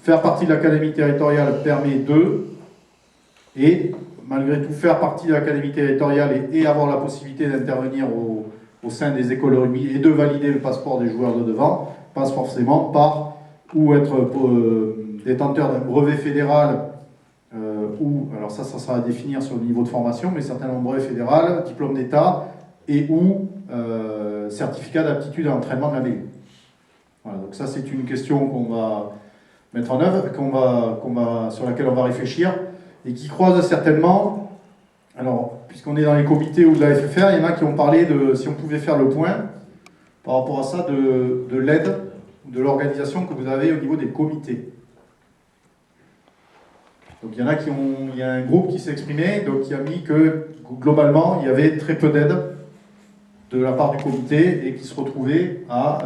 faire partie de l'académie territoriale permet et malgré tout faire partie de l'académie territoriale et avoir la possibilité d'intervenir au sein des écoles de rugby et de valider le passeport des joueurs de devant, passe forcément par ou être détenteur d'un brevet fédéral ou, alors ça sera à définir sur le niveau de formation, mais certainement brevet fédéral, diplôme d'État et ou certificat d'aptitude à l'entraînement de la mêlée. Voilà, donc ça c'est une question qu'on va mettre en œuvre, sur laquelle on va réfléchir, et qui croise certainement, alors, puisqu'on est dans les comités ou de la FFR, il y en a qui ont parlé de, si on pouvait faire le point, par rapport à ça, de l'aide, de l'organisation que vous avez au niveau des comités. Donc il y en a il y a un groupe qui s'est exprimé, donc qui a mis que, globalement, il y avait très peu d'aide de la part du comité, et qui se retrouvait à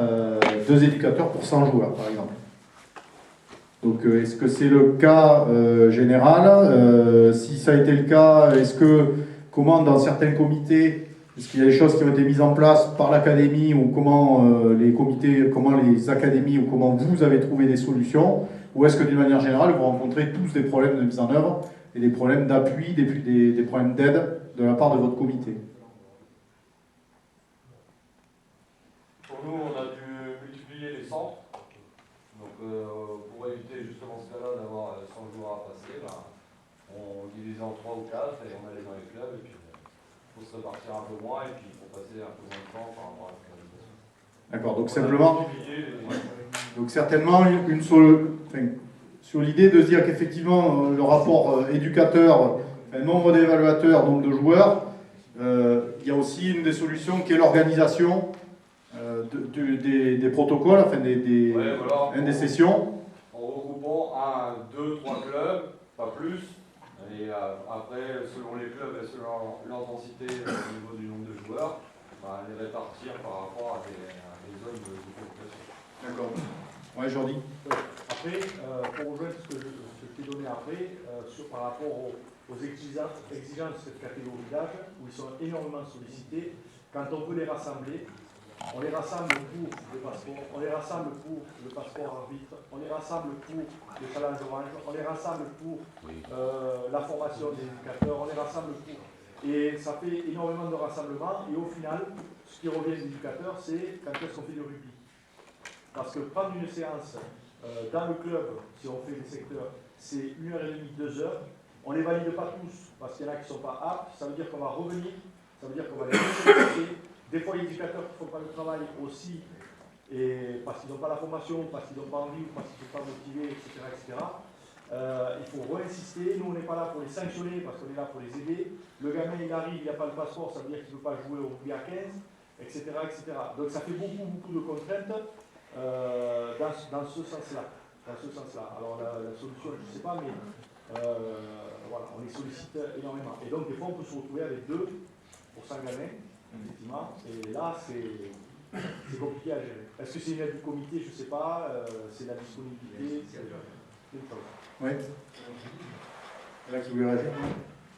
2 éducateurs pour 100 joueurs, par exemple. Donc est-ce que c'est le cas général? Si ça a été le cas, comment dans certains comités, est-ce qu'il y a des choses qui ont été mises en place par l'académie ou comment les comités, comment les académies ou comment vous avez trouvé des solutions? Ou est-ce que d'une manière générale, vous rencontrez tous des problèmes de mise en œuvre et des problèmes d'appui, des problèmes d'aide de la part de votre comité? Pour nous, on a dû multiplier les centres. Donc, pour éviter justement ce cas-là d'avoir 100 jours à passer, on divisait en 3 ou 4 et on allait dans les clubs. Et puis, il faut se répartir un peu moins et puis il faut passer un peu moins de temps par rapport à la organisation. D'accord, donc simplement. Donc certainement sur l'idée de se dire qu'effectivement le rapport éducateur, nombre d'évaluateurs, nombre de joueurs, il y a aussi une des solutions qui est l'organisation des protocoles, enfin des sessions. En regroupant 1, 2, 3 clubs, pas plus. Et après, selon les clubs et selon leur densité au niveau du nombre de joueurs, les répartir par rapport à des zones de population. D'accord. Ouais, Jordi. Après, pour rejoindre ce qui est donné après, par rapport aux exigences de cette catégorie d'âge, où ils sont énormément sollicités, quand on veut les rassembler, on les rassemble pour le passeport, on les rassemble pour le passeport arbitre, on les rassemble pour le challenge orange, on les rassemble pour la formation des éducateurs, on les rassemble pour... Et ça fait énormément de rassemblements, et au final, ce qui revient aux éducateurs, c'est quand est-ce qu'on fait du rugby. Parce que prendre une séance dans le club, si on fait des secteurs, c'est 1h30, 2 heures. On ne les valide pas tous, parce qu'il y en a qui ne sont pas aptes. Ça veut dire qu'on va revenir, ça veut dire qu'on va les rechercher. Des fois, les éducateurs qui ne font pas le travail aussi, et parce qu'ils n'ont pas la formation, parce qu'ils n'ont pas envie, ou parce qu'ils ne sont pas motivés, etc. Il faut re-insister. Nous, on n'est pas là pour les sanctionner, parce qu'on est là pour les aider. Le gamin, il arrive, il n'a pas le passeport, ça veut dire qu'il ne peut pas jouer au rugby à 15, etc. Donc ça fait beaucoup de contraintes dans ce sens-là. Alors la solution, je ne sais pas, mais voilà, on les sollicite énormément. Et donc des fois, on peut se retrouver avec 2 pour 100 gamins, effectivement. Et là, c'est compliqué à gérer. Est-ce que c'est une aide du comité? Je ne sais pas. C'est la disponibilité. Oui. Là, qui voulait réagir?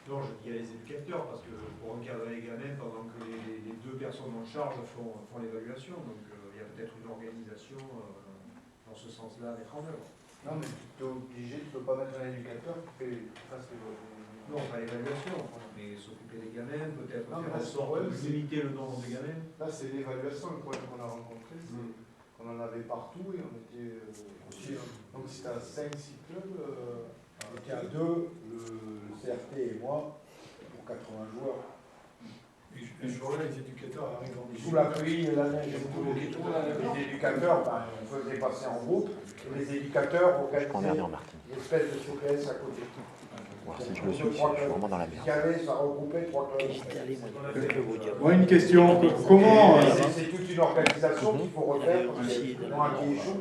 Non, je dis à les éducateurs, parce que pour encadrer les gamins, pendant que les 2 personnes en charge font l'évaluation, donc il y a peut-être une organisation dans ce sens-là à mettre en œuvre. Non, mais tu es obligé, tu ne peux pas mettre un éducateur pour qu'il fasse l'évaluation. Non, pas l'évaluation, mais s'occuper des gamins, peut-être Non, faire en sorte de limiter le nombre de gamins. Là, c'est l'évaluation, le problème qu'on a rencontré, c'est qu'on en avait partout et on était aussi. Donc, si tu as 5-6 clubs, on était à 2, le CRT et moi, pour 80 joueurs. Et je vois les éducateurs arrivent en Sous la pluie, la neige, les éducateurs, on faisait passer en groupe, et les éducateurs organisaient une espèce de CPS à côté. Si je le suis, je suis vraiment dans la merde. Ça regroupait 3 clubs. Moi, une question. Comment c'est toute une organisation qu'il faut refaire parce qu'il y en a qui échouent,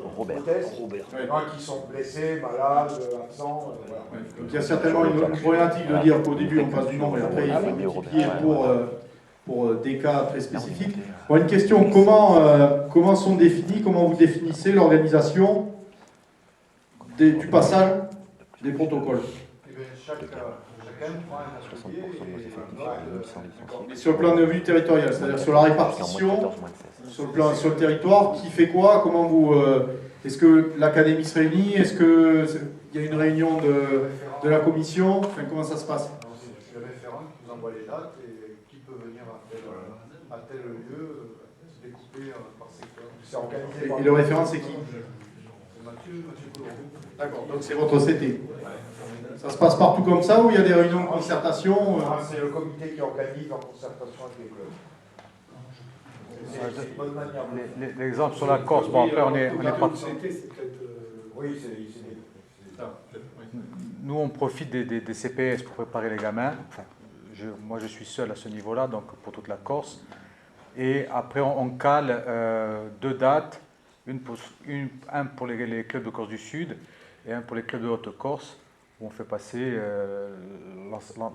il y en a qui sont blessés, malades, absents. Voilà. Donc il y a certainement une problématique de dire qu'au début on passe du nombre et après il faut multiplier pour des cas très spécifiques. Bon, une question, comment sont définis, comment vous définissez l'organisation du passage des protocoles? Chacun prend un atelier et sur le plan de vue territorial, c'est-à-dire sur la répartition, sur le territoire, qui fait quoi? Comment vous est-ce que l'académie se réunit? Est-ce qu'il y a une réunion de la commission? Enfin, comment ça se passe? C'est le référent qui nous envoie les dates et qui peut venir à tel lieu, se découper par secteur. C'est organisé par... Et le référent, c'est qui? Mathieu Coulon. D'accord, donc c'est votre CT. Ça se passe partout comme ça ou il y a des réunions de concertation? C'est le comité qui organise en concertation avec les clubs. C'est une bonne manière. L'exemple sur la Corse, bon après on n'est pas... Oui, c'est... Nous on profite des CPS pour préparer les gamins. Enfin, moi je suis seul à ce niveau-là, donc pour toute la Corse. Et après on cale 2 dates, un pour les clubs de Corse du Sud et un pour les clubs de Haute-Corse, où on fait passer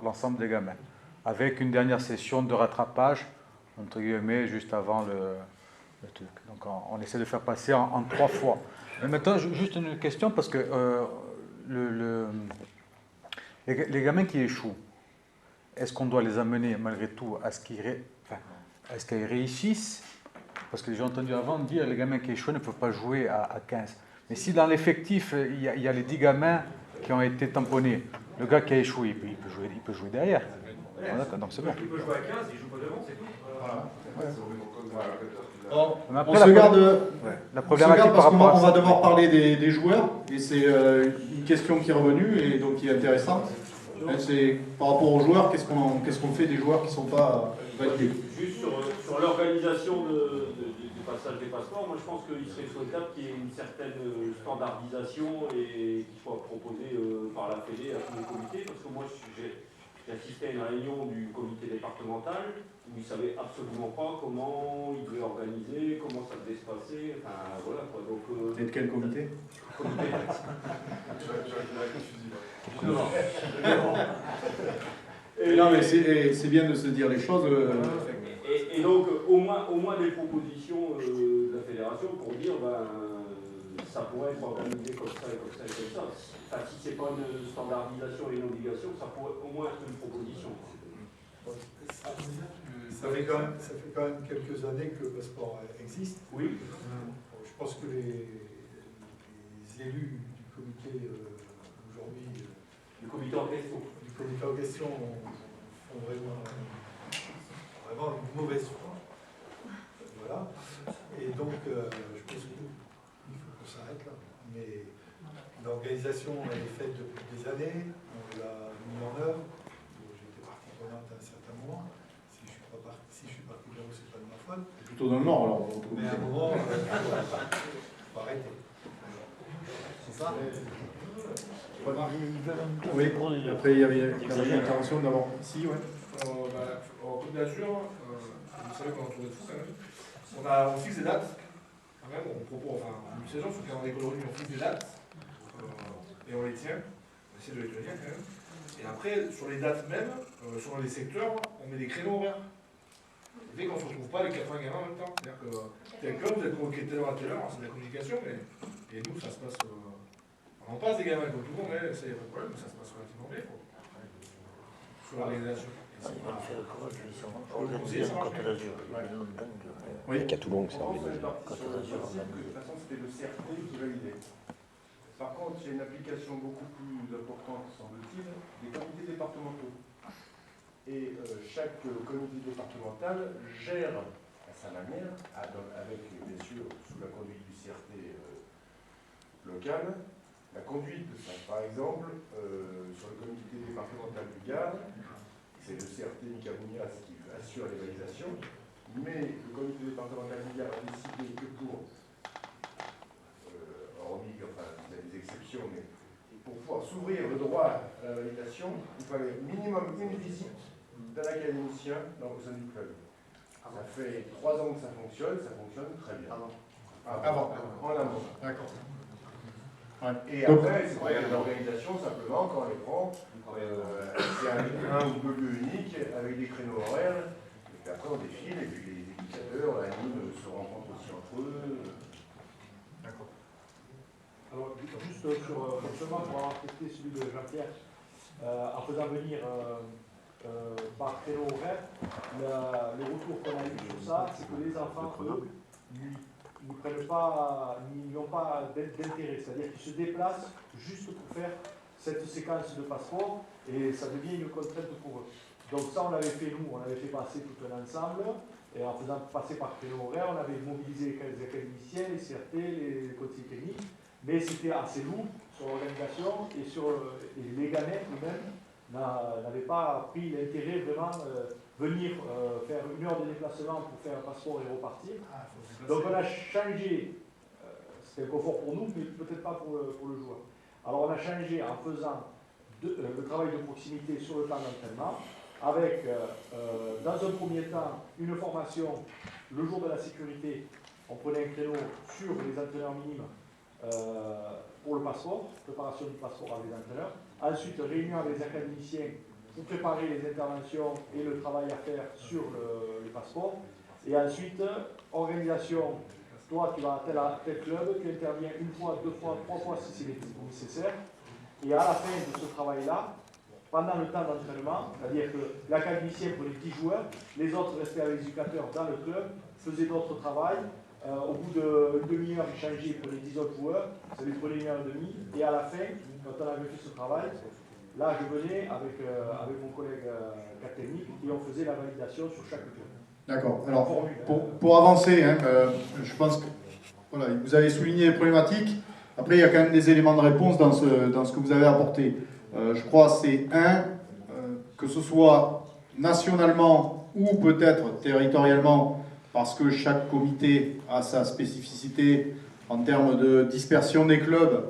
l'ensemble des gamins. Avec une dernière session de rattrapage, entre guillemets, juste avant le truc. Donc on essaie de faire passer en 3 fois. Mais maintenant, juste une question, parce que les gamins qui échouent, est-ce qu'on doit les amener malgré tout à ce qu'ils réussissent? Parce que j'ai entendu avant dire que les gamins qui échouent ne peuvent pas jouer à 15. Mais si dans l'effectif, il y a les 10 gamins qui ont été tamponnés, le gars qui a échoué, il peut jouer derrière. Voilà, donc c'est bon. Il peut jouer à 15, il joue pas devant, c'est tout. On se garde, la problématique parce par rapport à on va ça. devoir parler des joueurs, et c'est une question qui est revenue et donc qui est intéressante. C'est par rapport aux joueurs, qu'est-ce qu'on fait des joueurs qui ne sont pas validés? Juste sur l'organisation du passage des passeports, moi je pense qu'il serait souhaitable qu'il y ait une certaine standardisation et qu'il soit proposé par la Fédé à tous les comités, parce que moi j'ai assisté à une réunion du comité départemental où ils ne savaient absolument pas comment ils devaient organiser, comment ça devait se passer, enfin voilà quoi. Donc, et de quel comité? Non mais c'est bien de se dire les choses. Et donc au moins des propositions de la fédération pour dire ça pourrait être organisé comme ça et comme ça et comme ça. Enfin, si c'est pas une standardisation et une obligation, ça pourrait au moins être une proposition. Ça fait quand même quelques années que le passeport existe. Oui. Je pense que les élus du comité aujourd'hui, du comité en question font vraiment une mauvaise foi. Voilà. Et donc, je pense qu'il faut qu'on s'arrête là. Mais l'organisation, elle est faite depuis des années. On l'a mis en œuvre. J'étais partie prenante à un certain moment. Si je suis parti là-haut, c'est pas de ma faute. Plutôt dans le nord alors. Mais à un moment, il faut arrêter. C'est ça? Oui, après il y avait une intervention d'abord. Ici, ouais. En Côte d'Azur, vous savez qu'on est entouré de fous quand même. On fixe des dates, quand même, on propose, une saison sur le calendrier coloris, on fixe des dates, et on les tient, on essaie de les tenir quand même. Et après, sur les dates même, sur les secteurs, on met des créneaux horaires. Dès qu'on ne se retrouve pas avec 80 gamins en même temps. C'est-à-dire que tel club, vous êtes convoqué telle heure à telle heure, c'est de la communication, mais et nous, ça se passe. On passe des gamins comme tout le monde, ça y a pas de problème, mais ça se passe relativement bien. Sur l'organisation. Oui, Catoulogne, c'est De toute façon, c'était le CRT qui validait. Par contre, il y a une application beaucoup plus importante, semble-t-il, des comités départementaux. Et chaque comité départemental gère à sa manière, avec bien sûr sous la conduite du CRT local, la conduite de ça. Par exemple, sur le comité départemental du Gard, c'est le CRT Micamounias qui assure les validations, mais le comité départemental du Gard a décidé que pour, hormis, enfin, il y a des exceptions, mais pour pouvoir s'ouvrir le droit à la validation, il fallait minimum une visite d'un académicien au sein du club. Ça fait 3 ans que ça fonctionne très bien. Avant. En amont. D'accord. Et après, c'est pas une organisation, simplement, quand on les prend, c'est un ou deux lieux uniques, avec des créneaux horaires, et puis après on défile, et puis les éducateurs, l'anime, se rencontrent aussi entre eux. D'accord. Alors, juste seulement pour avoir testé celui de Jean-Pierre, en faisant venir par créneau horaire, le retour qu'on a eu sur ça, c'est que les enfants, eux, n'y ont pas d'intérêt, c'est-à-dire qu'ils se déplacent juste pour faire cette séquence de passeport et ça devient une contrainte pour eux. Donc ça, on l'avait fait nous, on avait fait passer tout un ensemble et en faisant passer par créneau horaire, on avait mobilisé les académiciens, les CRT, les conseillers techniques, mais c'était assez lourd sur l'organisation et les gamins eux-mêmes n'avaient pas pris l'intérêt vraiment venir faire 1 heure de déplacement pour faire un passeport et repartir. Donc on a changé, c'était un confort pour nous, mais peut-être pas pour le joueur. Alors on a changé en faisant le travail de proximité sur le plan d'entraînement, avec dans un premier temps une formation le jour de la sécurité, on prenait un créneau sur les entraîneurs minimes pour le passeport, préparation du passeport avec les entraîneurs. Ensuite, réunion avec les académiciens pour préparer les interventions et le travail à faire sur le passeport. Et ensuite, organisation toi tu vas à tel club, tu interviens une fois, deux fois, trois fois si c'est nécessaire. Et à la fin de ce travail-là, pendant le temps d'entraînement, c'est-à-dire que l'académicien prenait 10 joueurs, les autres restaient avec les éducateurs dans le club, faisaient d'autres travails. Au bout d'une demi-heure, ils changeaient, ils prenaient 10 autres joueurs, ça lui prenait 1h30. Et à la fin, quand on avait fait ce travail, là je venais avec mon collègue cas technique et on faisait la validation sur chaque club. D'accord. Alors, pour avancer, hein, je pense que voilà, vous avez souligné les problématiques. Après, il y a quand même des éléments de réponse dans ce que vous avez apporté. Je crois que c'est que ce soit nationalement ou peut-être territorialement, parce que chaque comité a sa spécificité en termes de dispersion des clubs,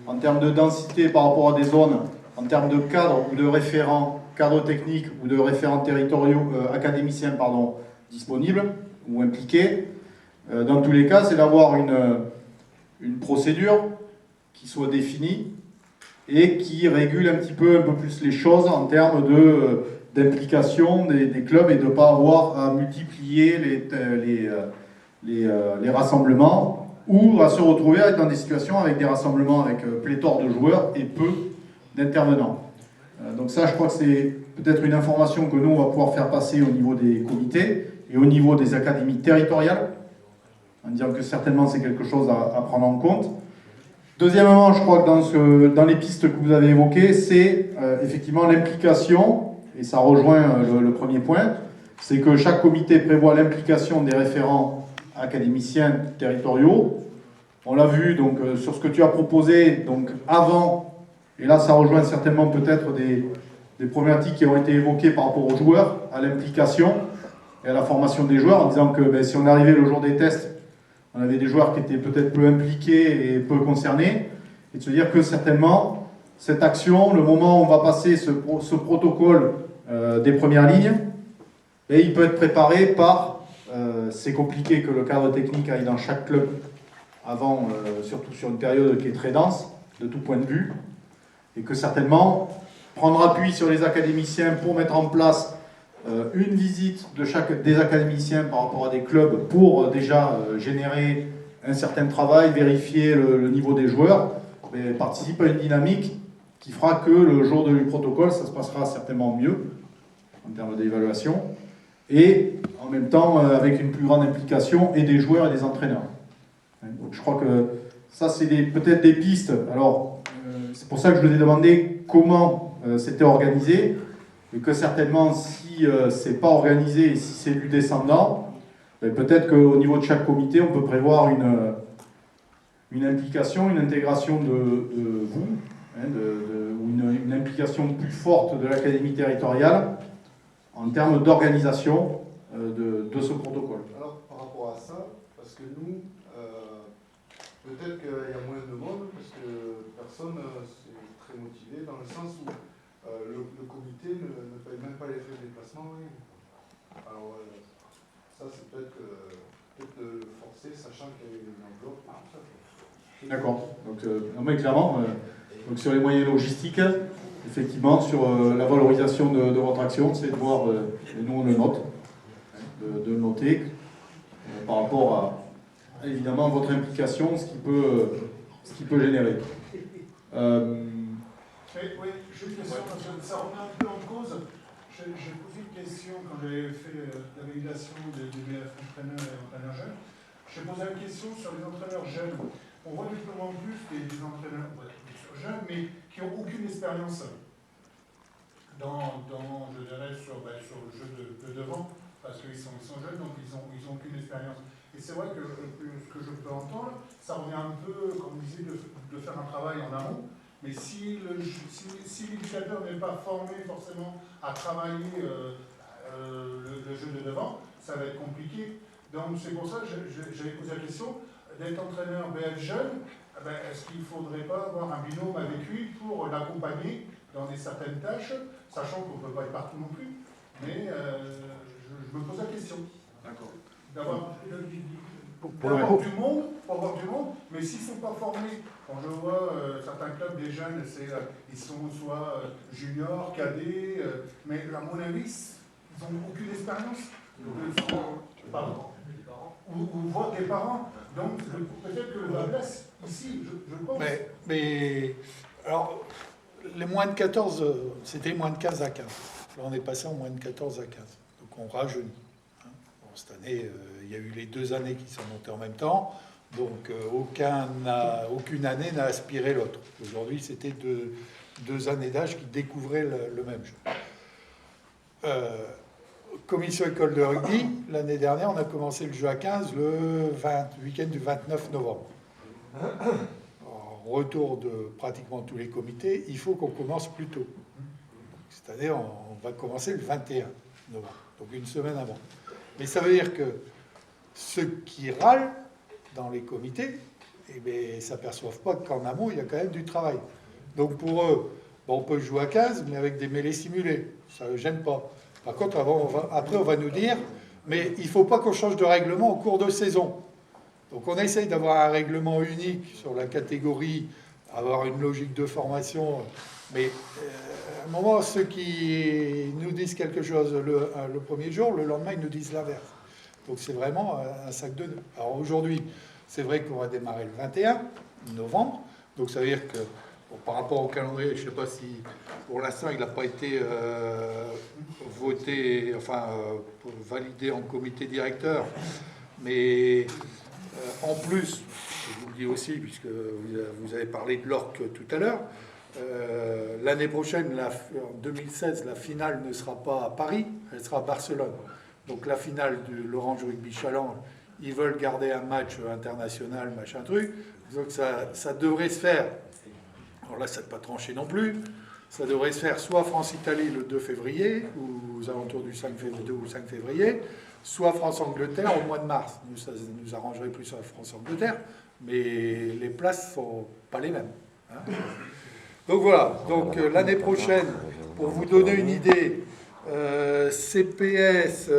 en termes de densité par rapport à des zones, en termes de cadres ou de référents, cadres techniques ou de référents territoriaux, académiciens, pardon, disponibles ou impliqués. Dans tous les cas, c'est d'avoir une procédure qui soit définie et qui régule un peu plus les choses en termes d'implication des clubs et de ne pas avoir à multiplier les rassemblements ou à se retrouver dans des situations avec des rassemblements avec pléthore de joueurs et peu d'intervenants. Donc ça, je crois que c'est peut-être une information que nous, on va pouvoir faire passer au niveau des comités et au niveau des académies territoriales, en disant que certainement c'est quelque chose à prendre en compte. Deuxièmement, je crois que dans les pistes que vous avez évoquées, c'est effectivement l'implication, et ça rejoint le premier point, c'est que chaque comité prévoit l'implication des référents académiciens territoriaux. On l'a vu donc sur ce que tu as proposé donc avant, et là ça rejoint certainement peut-être des problématiques qui ont été évoquées par rapport aux joueurs, à l'implication et à la formation des joueurs, en disant que si on arrivait le jour des tests, on avait des joueurs qui étaient peut-être peu impliqués et peu concernés, et de se dire que certainement, cette action, le moment où on va passer ce protocole des premières lignes, il peut être préparé par, c'est compliqué que le cadre technique aille dans chaque club avant, surtout sur une période qui est très dense, de tout point de vue, et que certainement, prendre appui sur les académiciens pour mettre en place une visite de chaque des académiciens par rapport à des clubs pour déjà générer un certain travail, vérifier le niveau des joueurs, mais participe à une dynamique qui fera que le jour du protocole, ça se passera certainement mieux en termes d'évaluation et en même temps avec une plus grande implication et des joueurs et des entraîneurs. Donc je crois que ça c'est peut-être des pistes. Alors c'est pour ça que je vous ai demandé comment c'était organisé. Et que certainement, si c'est pas organisé et si c'est du descendant, peut-être qu'au niveau de chaque comité, on peut prévoir une implication, une intégration de vous, ou une implication plus forte de l'académie territoriale en termes d'organisation de ce protocole. Alors, par rapport à ça, parce que nous, peut-être qu'il y a moins de monde, parce que personne c'est très motivé, dans le sens où le comité ne paye même pas les frais de déplacement. Oui. Alors, ça, c'est peut-être forcé, sachant qu'il y a une enveloppe. D'accord. Donc, clairement, donc sur les moyens logistiques, effectivement, sur la valorisation de votre action, c'est de voir, et nous on le note, de noter par rapport à, évidemment, votre implication, ce qui peut générer. Oui, j'ai une question, parce que ça remet un peu en cause. J'ai posé une question quand j'avais fait la validation des BF entraîneurs et entraîneurs jeunes. J'ai posé une question sur les entraîneurs jeunes. On voit de plus en plus des entraîneurs jeunes, mais qui n'ont aucune expérience je dirais, sur le jeu de devant, parce qu'ils sont jeunes, donc ils n'ont aucune expérience. Et c'est vrai que ce que je peux entendre, ça revient un peu, comme vous disiez, de faire un travail en amont. Mais si l'éducateur n'est pas formé forcément à travailler le jeu de devant, ça va être compliqué. Donc c'est pour ça que j'avais posé la question d'être entraîneur BF jeune. Est-ce qu'il ne faudrait pas avoir un binôme avec lui pour l'accompagner dans certaines tâches, sachant qu'on ne peut pas être partout non plus. Mais je me pose la question. D'accord. D'avoir du monde, mais s'ils ne sont pas formés, quand je vois certains clubs des jeunes, ils sont soit juniors, cadets, mais à mon avis, ils n'ont aucune expérience. ou votent les parents. Donc peut-être que le bas blesse ici, je pense. Mais alors, les moins de 14, c'était moins de 15 à 15. Là, on est passé en moins de 14 à 15. Donc on rajeunit. Hein. Bon, cette année, il y a eu les 2 années qui sont montées en même temps. Donc aucune année n'a aspiré l'autre. Aujourd'hui, c'était 2 années d'âge qui découvraient le même jeu. Commission école de rugby, l'année dernière, on a commencé le jeu à 15 le week-end du 29 novembre. En retour de pratiquement tous les comités, il faut qu'on commence plus tôt. Cette année, on va commencer le 21 novembre, donc une semaine avant. Mais ça veut dire que ceux qui râlent dans les comités, eh bien, ne s'aperçoivent pas qu'en amont, il y a quand même du travail. Donc pour eux, on peut jouer à 15, mais avec des mêlées simulées. Ça ne gêne pas. Par contre, après, on va nous dire, mais il ne faut pas qu'on change de règlement en cours de saison. Donc on essaye d'avoir un règlement unique sur la catégorie, avoir une logique de formation. Mais à un moment, ceux qui nous disent quelque chose le premier jour, le lendemain, ils nous disent l'inverse. Donc c'est vraiment un sac de nœuds. Alors aujourd'hui, c'est vrai qu'on va démarrer le 21 novembre. Donc ça veut dire que bon, par rapport au calendrier, je ne sais pas si pour l'instant il n'a pas été voté, validé en comité directeur. Mais en plus, je vous le dis aussi, puisque vous avez parlé de l'ORC tout à l'heure, l'année prochaine, en 2016, la finale ne sera pas à Paris, elle sera à Barcelone. Donc la finale de l'Orange Rugby Challenge, ils veulent garder un match international, machin truc. Donc ça devrait se faire, alors là ça n'est pas tranché non plus, ça devrait se faire soit France-Italie le 2 février, ou aux alentours du 2 ou 5 février, soit France-Angleterre au mois de mars. Nous, ça nous arrangerait plus à France-Angleterre, mais les places ne sont pas les mêmes. Hein. Donc voilà, donc l'année prochaine, pour vous donner une idée, CPS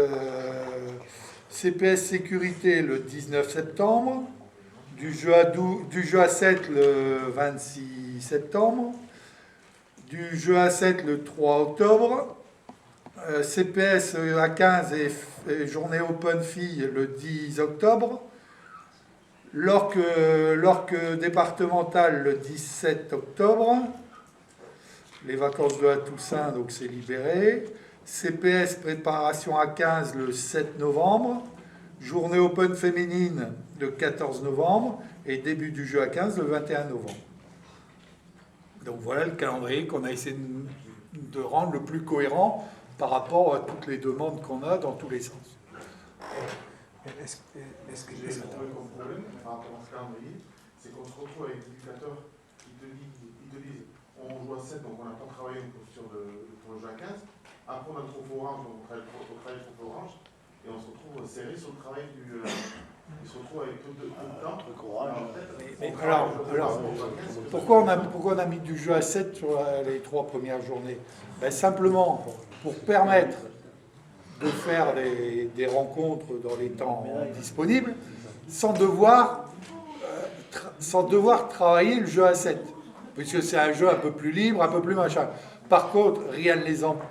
sécurité le 19 septembre, du jeu à 7 le 26 septembre, du jeu à 7 le 3 octobre, CPS à 15 et journée open filles le 10 octobre, l'ORC départemental le 17 octobre, les vacances de la Toussaint, donc c'est libéré, CPS préparation à 15 le 7 novembre, journée open féminine le 14 novembre et début du jeu à 15 le 21 novembre. Donc voilà le calendrier qu'on a essayé de rendre le plus cohérent par rapport à toutes les demandes qu'on a dans tous les sens. Est-ce que j'ai trouvé comme problème par rapport à ce calendrier, c'est qu'on se retrouve avec des éducateurs qui te disent on joue à 7, donc on n'a pas travaillé une posture pour le jeu à 15. Après, on a le trophée orange, donc on travaille le trophée orange, et on se retrouve serré sur le travail du. On se retrouve avec peu de temps. Alors, pourquoi on a mis du jeu à 7 sur les 3 premières journées? Simplement pour permettre de faire des rencontres dans les temps disponibles sans devoir travailler le jeu à 7. Puisque c'est un jeu un peu plus libre, un peu plus machin. Par contre, rien ne les empêche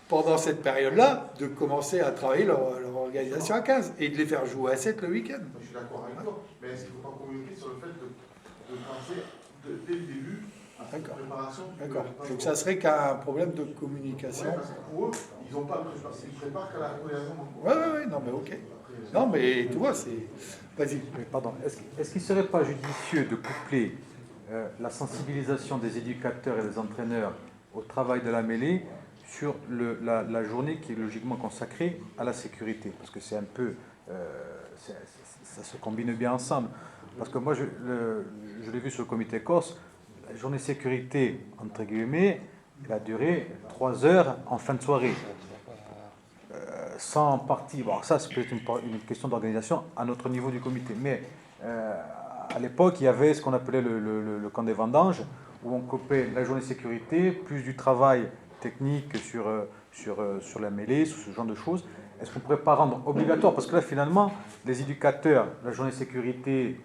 pendant cette période-là de commencer à travailler leur organisation à 15 et de les faire jouer à 7 le week-end. Je suis d'accord avec toi, mais est-ce qu'il ne faut pas communiquer sur le fait de penser dès le début à cette préparation? D'accord. Donc ça serait qu'un problème de communication. Ouais, parce que pour eux, ils n'ont pas ils préparent qu'à la préparation. Oui, non mais ok. Non mais tu vois, c'est... Vas-y. Pardon. Est-ce qu'il ne serait pas judicieux de coupler la sensibilisation des éducateurs et des entraîneurs au travail de la mêlée sur la journée qui est logiquement consacrée à la sécurité? Parce que c'est un peu... ça se combine bien ensemble. Parce que moi, je l'ai vu sur le comité Corse, la journée sécurité, entre guillemets, elle a duré 3 heures en fin de soirée. Sans partie. Bon, ça, c'est peut-être une question d'organisation à notre niveau du comité. Mais à l'époque, il y avait ce qu'on appelait le camp des vendanges, où on coupait la journée sécurité, plus du travail technique sur la mêlée, sur ce genre de choses. Est-ce qu'on ne pourrait pas rendre obligatoire? Parce que là, finalement, les éducateurs, la journée sécurité,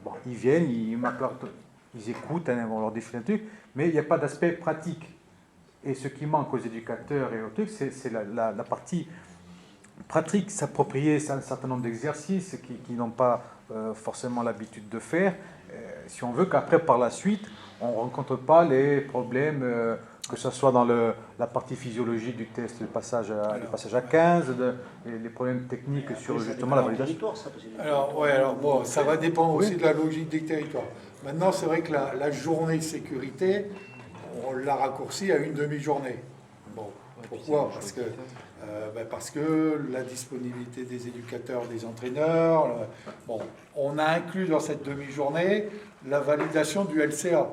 bon, ils viennent, ils écoutent, hein, on leur définit un truc, mais il n'y a pas d'aspect pratique. Et ce qui manque aux éducateurs et aux trucs, c'est la partie pratique, s'approprier un certain nombre d'exercices qui n'ont pas forcément l'habitude de faire, si on veut qu'après, par la suite, on ne rencontre pas les problèmes, que ce soit dans la partie physiologique du test, le passage à 15, les problèmes techniques sur justement la validation. Alors bon, ça va dépendre aussi de la logique des territoires. Maintenant, c'est vrai que la journée sécurité, on l'a raccourcie à une demi-journée. Bon, pourquoi? Parce que la disponibilité des éducateurs, des entraîneurs, bon, on a inclus dans cette demi-journée la validation du LCA,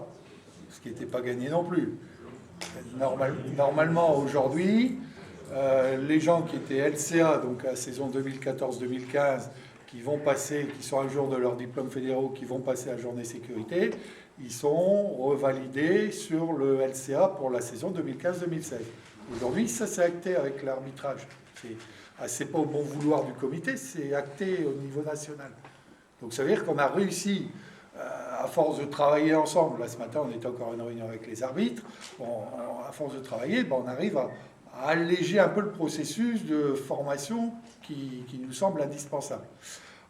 ce qui n'était pas gagné non plus. Normalement, aujourd'hui, les gens qui étaient LCA, donc à la saison 2014-2015, qui sont à jour de leurs diplômes fédéraux, qui vont passer à journée sécurité, ils sont revalidés sur le LCA pour la saison 2015-2016. Aujourd'hui, ça c'est acté avec l'arbitrage. C'est pas au bon vouloir du comité, c'est acté au niveau national. Donc ça veut dire qu'on a réussi, à force de travailler ensemble, là ce matin on était encore en une réunion avec les arbitres, à force de travailler, on arrive à alléger un peu le processus de formation qui nous semble indispensable.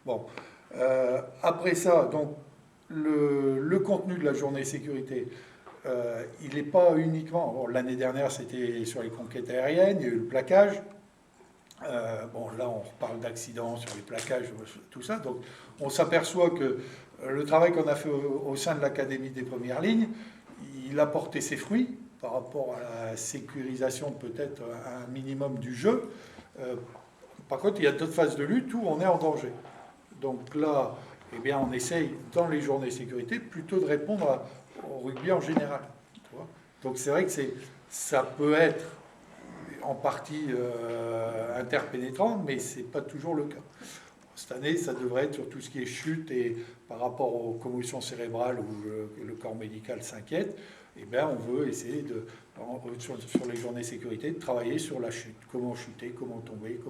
Bon, après ça, donc le contenu de la journée sécurité, il n'est pas uniquement... Bon, l'année dernière, c'était sur les conquêtes aériennes, il y a eu le plaquage. Bon, là, on reparle d'accidents sur les plaquages, tout ça. Donc, on s'aperçoit que le travail qu'on a fait au sein de l'Académie des premières lignes, il a porté ses fruits par rapport à la sécurisation, peut-être un minimum du jeu. Par contre, il y a d'autres phases de lutte où on est en danger. Donc là, eh bien, on essaye, dans les journées sécurité, plutôt de répondre au rugby en général. Tu vois. Donc c'est vrai que ça peut être en partie interpénétrant, mais ce n'est pas toujours le cas. Cette année, ça devrait être sur tout ce qui est chute et par rapport aux commotions cérébrales où le corps médical s'inquiète, eh bien, on veut essayer, sur les journées sécurité, de travailler sur la chute. Comment chuter, comment tomber,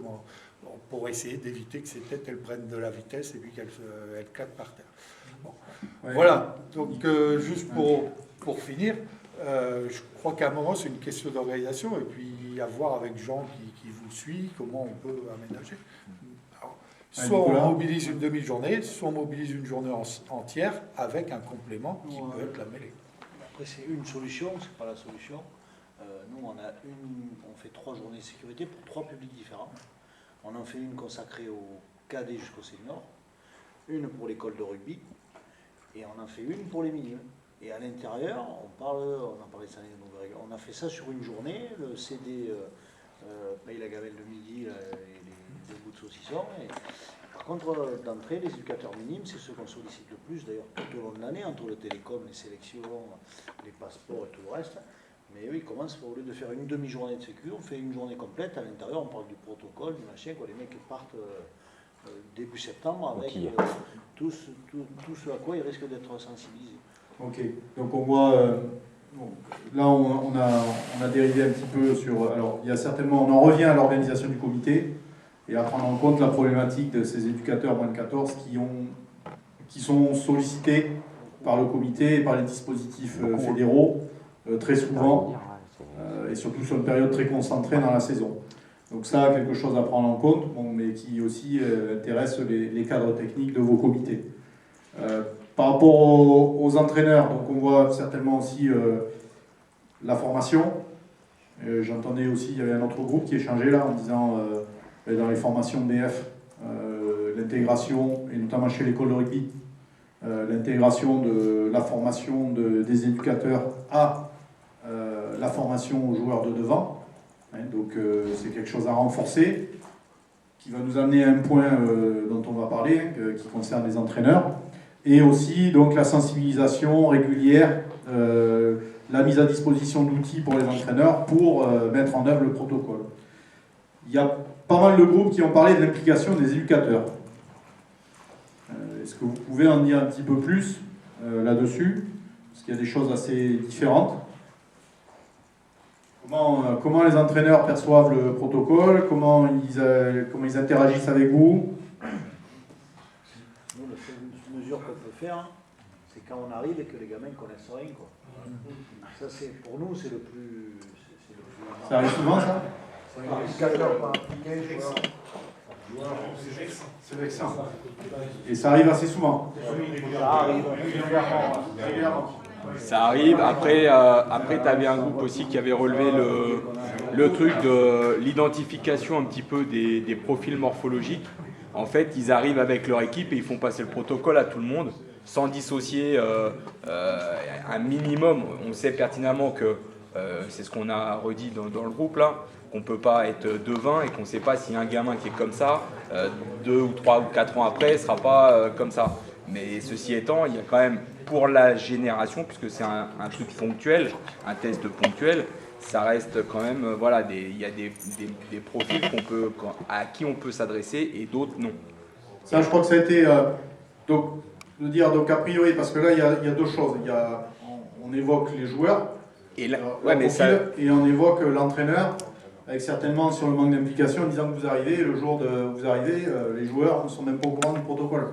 pour essayer d'éviter que ces têtes elles prennent de la vitesse et puis qu'elles claquent par terre. Bon. Ouais. Voilà, donc juste pour finir, je crois qu'à un moment c'est une question d'organisation et puis à voir avec Jean qui vous suit, comment on peut aménager. Alors, soit on mobilise une demi-journée, soit on mobilise une journée entière avec un complément qui peut être la mêlée. Après c'est une solution, c'est pas la solution. Nous on fait 3 journées de sécurité pour 3 publics différents. On en fait une consacrée aux cadets jusqu'aux seniors, une pour l'école de rugby, et on en fait une pour les minimes. Et à l'intérieur, on a parlé de ça, on a fait ça sur une journée, le CD paye la gamelle de midi et les bouts de saucisson. Et, par contre, d'entrée, les éducateurs minimes, c'est ceux qu'on sollicite le plus, d'ailleurs, tout au long de l'année, entre le télécom, les sélections, les passeports et tout le reste. Mais eux, ils commencent, au lieu de faire une demi-journée de sécu, on fait une journée complète. À l'intérieur, on parle du protocole, du machin, quoi. Les mecs partent début septembre avec tout ce à quoi ils risquent d'être sensibilisés. Ok, donc on voit, là on a dérivé un petit peu sur, alors il y a certainement, on en revient à l'organisation du comité et à prendre en compte la problématique de ces éducateurs moins de 14 qui sont sollicités par le comité et par les dispositifs fédéraux très souvent et surtout sur une période très concentrée dans la saison. Donc ça, quelque chose à prendre en compte, mais qui aussi intéresse les cadres techniques de vos comités. Par rapport aux entraîneurs, donc on voit certainement aussi la formation. J'entendais aussi, il y avait un autre groupe qui échangeait là en disant dans les formations BF, l'intégration, et notamment chez l'école de rugby, l'intégration de la formation des éducateurs à la formation aux joueurs de devant. Donc c'est quelque chose à renforcer, qui va nous amener à un point dont on va parler, qui concerne les entraîneurs. Et aussi donc la sensibilisation régulière, la mise à disposition d'outils pour les entraîneurs pour mettre en œuvre le protocole. Il y a pas mal de groupes qui ont parlé de l'implication des éducateurs. Est-ce que vous pouvez en dire un petit peu plus là-dessus? Parce qu'il y a des choses assez différentes. Comment les entraîneurs perçoivent le protocole? Comment ils interagissent avec vous? Nous, la seule mesure qu'on peut faire, c'est quand on arrive et que les gamins ne connaissent rien, quoi. Ça, pour nous, c'est le plus... Ça arrive souvent, ça? C'est vexant. Et ça arrive assez souvent. Ça arrive régulièrement. Ça arrive. Après tu avais un groupe aussi qui avait relevé le truc de l'identification un petit peu des profils morphologiques. En fait, ils arrivent avec leur équipe et ils font passer le protocole à tout le monde sans dissocier un minimum. On sait pertinemment que, c'est ce qu'on a redit dans le groupe là, qu'on ne peut pas être devin et qu'on ne sait pas si un gamin qui est comme ça, 2 ou 3 ou 4 ans après, ne sera pas comme ça. Mais ceci étant, il y a quand même, pour la génération, puisque c'est un truc ponctuel, un test ponctuel, ça reste quand même, voilà, il y a des profils à qui on peut s'adresser et d'autres non. Ça, je crois que ça a été, donc a priori, parce que là, il y a deux choses. On évoque les joueurs, et on évoque l'entraîneur, avec certainement sur le manque d'implication, en disant que vous arrivez, le jour de vous arrivez, les joueurs ne sont même pas au courant du protocole.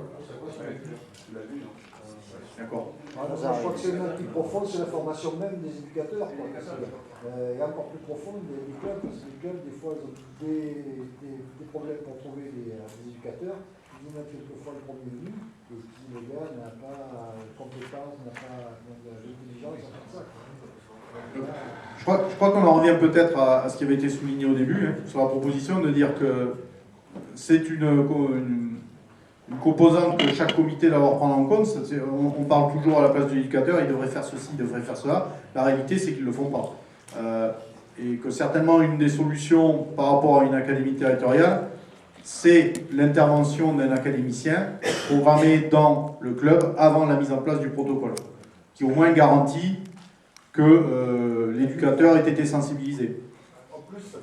D'accord. Je crois que c'est même plus profond, c'est la formation même des éducateurs. Et encore plus profond des clubs, parce que les clubs, des fois, ils ont des problèmes pour trouver des éducateurs. Ils nous mettent quelquefois le premier venu, et qui, le gars, n'a pas de compétences, n'a pas l'intelligence à faire ça. Je crois qu'on en revient peut-être à ce qui avait été souligné au début, sur la proposition de dire que c'est une composante que chaque comité doit prendre en compte. On parle toujours à la place de l'éducateur, il devrait faire ceci, il devrait faire cela. La réalité, c'est qu'ils ne le font pas. Et que certainement, une des solutions par rapport à une académie territoriale, c'est l'intervention d'un académicien programmé dans le club avant la mise en place du protocole, qui au moins garantit que l'éducateur ait été sensibilisé. En plus, ça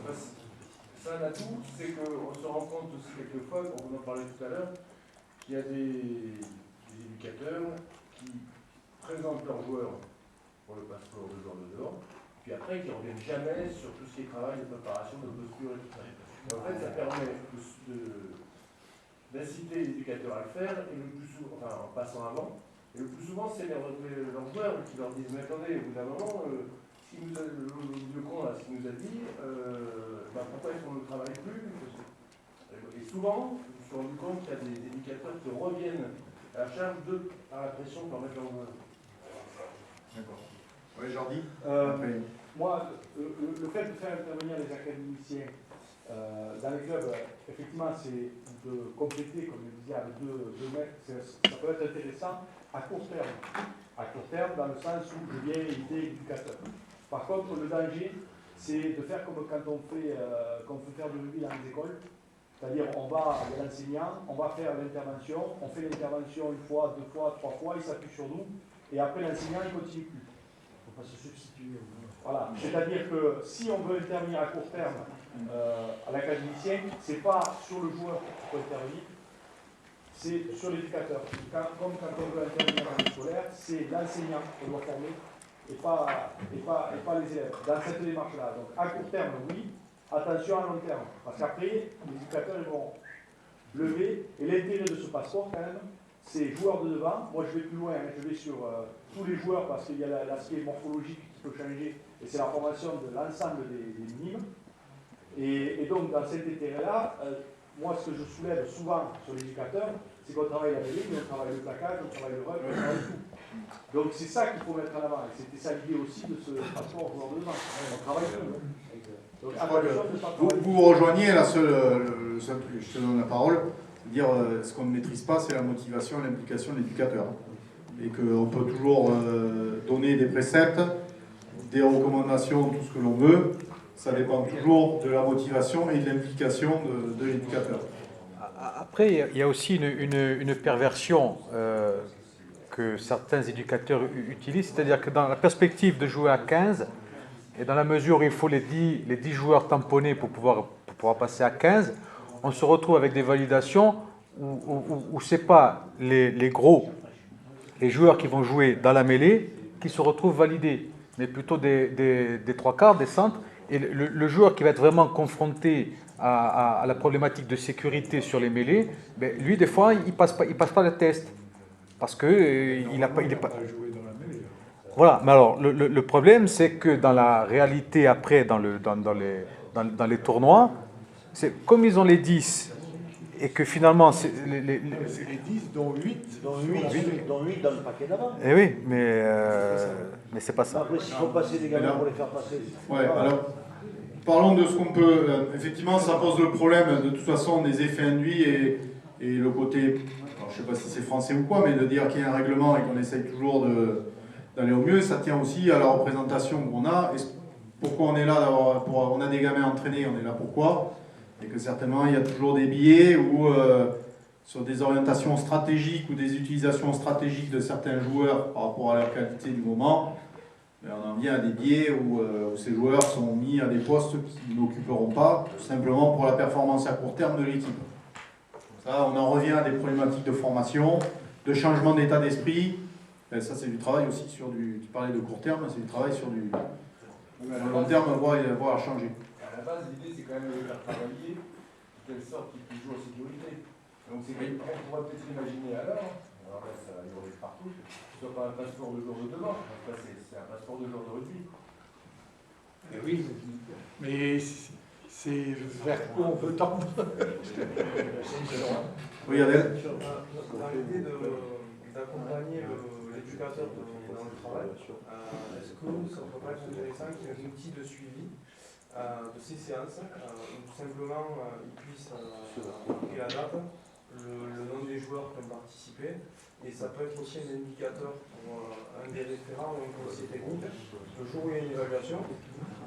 a un atout, c'est qu'on se rend compte aussi quelquefois, on en parlait tout à l'heure, qu'il y a des éducateurs qui présentent leurs joueurs pour le passeport de joueurs de dehors, puis après qui ne reviennent jamais sur tout ce qui est travail de préparation, de posture et tout ça. Et en fait, ça permet d'inciter l'éducateur à le faire, et le plus souvent, enfin en passant avant, et le plus souvent c'est leurs joueurs qui leur disent, mais attendez, au bout d'un moment, le con là, ce qu'il nous a dit, pourquoi est-ce qu'on ne travaille plus? Et souvent, je me suis rendu compte qu'il y a des éducateurs qui reviennent à la charge à la pression pour mettre leur joueur. D'accord. Oui, Jordi. Moi, le fait de faire intervenir les académiciens dans les clubs, effectivement, c'est de compléter, comme je disais, avec deux mecs, ça peut être intéressant à court terme. À court terme, dans le sens où je viens aider l'éducateur. Par contre, le danger, c'est de faire comme quand on fait faire du rugby dans les écoles. C'est-à-dire, il y a l'enseignant, on va faire l'intervention, on fait l'intervention une fois, 2 fois, 3 fois, il s'appuie sur nous, et après l'enseignant, il ne continue plus. Il ne faut pas se substituer. Voilà. C'est-à-dire que si on veut intervenir à court terme à l'académicien, ce n'est pas sur le joueur qu'il faut intervenir, c'est sur l'éducateur. Comme quand on veut intervenir dans le scolaire, c'est l'enseignant qu'on doit former et pas les élèves. Dans cette démarche-là. Donc à court terme, oui. Attention à long terme, parce qu'après, les éducateurs ils vont lever, et l'intérêt de ce passeport quand même, c'est joueurs de devant. Moi je vais plus loin, je vais sur tous les joueurs, parce qu'il y a l'aspect morphologique qui peut changer, et c'est la formation de l'ensemble des minimes. Et donc dans cet intérêt-là, moi ce que je soulève souvent sur l'éducateur, c'est qu'on travaille la mêlée, mais on travaille le plaquage, on travaille le rug, on travaille tout. Donc c'est ça qu'il faut mettre en avant, et c'était ça l'idée aussi de ce passeport joueur de devant. On travaille tout. Donc, vous rejoignez la seule, je te donne la parole, dire ce qu'on ne maîtrise pas, c'est la motivation et l'implication de l'éducateur. Et qu'on peut toujours donner des préceptes, des recommandations, tout ce que l'on veut, ça dépend toujours de la motivation et de l'implication de l'éducateur. Après, il y a aussi une perversion que certains éducateurs utilisent, c'est-à-dire que dans la perspective de jouer à 15, et dans la mesure où il faut les 10 joueurs tamponnés pour pouvoir passer à 15, on se retrouve avec des validations où ce n'est pas les gros, les joueurs qui vont jouer dans la mêlée, qui se retrouvent validés, mais plutôt des 3/4, des centres. Et le joueur qui va être vraiment confronté à la problématique de sécurité sur les mêlées, ben, lui, des fois, il passe pas le test. Parce qu'il n'est pas... Voilà, mais alors le problème c'est que dans la réalité après, dans les tournois, c'est comme ils ont les 10 et que finalement, C'est les 10, dont 8. Dont 8 dans le paquet d'avant. Eh oui, mais c'est pas ça. Après, s'il faut passer des gamins pour les faire passer. Ouais, alors, parlons de ce qu'on peut. Effectivement, ça pose le problème, de toute façon, des effets induits et le côté. Alors, je ne sais pas si c'est français ou quoi, mais de dire qu'il y a un règlement et qu'on essaye toujours d'aller au mieux, ça tient aussi à la représentation qu'on a. Et pourquoi on est là, on a des gamins entraînés, on est là pourquoi? Et que certainement, il y a toujours des biais ou sur des orientations stratégiques ou des utilisations stratégiques de certains joueurs par rapport à leur qualité du moment. On en vient à des biais où ces joueurs sont mis à des postes qu'ils n'occuperont pas, tout simplement pour la performance à court terme de l'équipe. Ça, on en revient à des problématiques de formation, de changement d'état d'esprit. Et ça, c'est du travail aussi sur du... Tu parlais de court terme, c'est du travail sur du long terme, voire changer. À la base, l'idée, c'est quand même de les faire travailler, de telle sorte qu'ils puissent jouer en sécurité. Donc, on pourrait peut-être imaginer alors là, ça va hurler partout, que ce ne soit pas un passeport de joueur de demain. Là, c'est un passeport de joueur de rugby. Et oui, mais c'est vers quoi on veut tendre. Oui, Adèle. Dans l'idée d'accompagner l'éducateur dans le travail, est-ce que ça ne pourrait pas être intéressant qu'il y ait un outil de suivi de ces séances, où tout simplement ils puissent marquer la date, le nom des joueurs qui ont participé, et ça peut être aussi un indicateur pour un des référents ou un conseiller technique. Le jour où il y a une évaluation,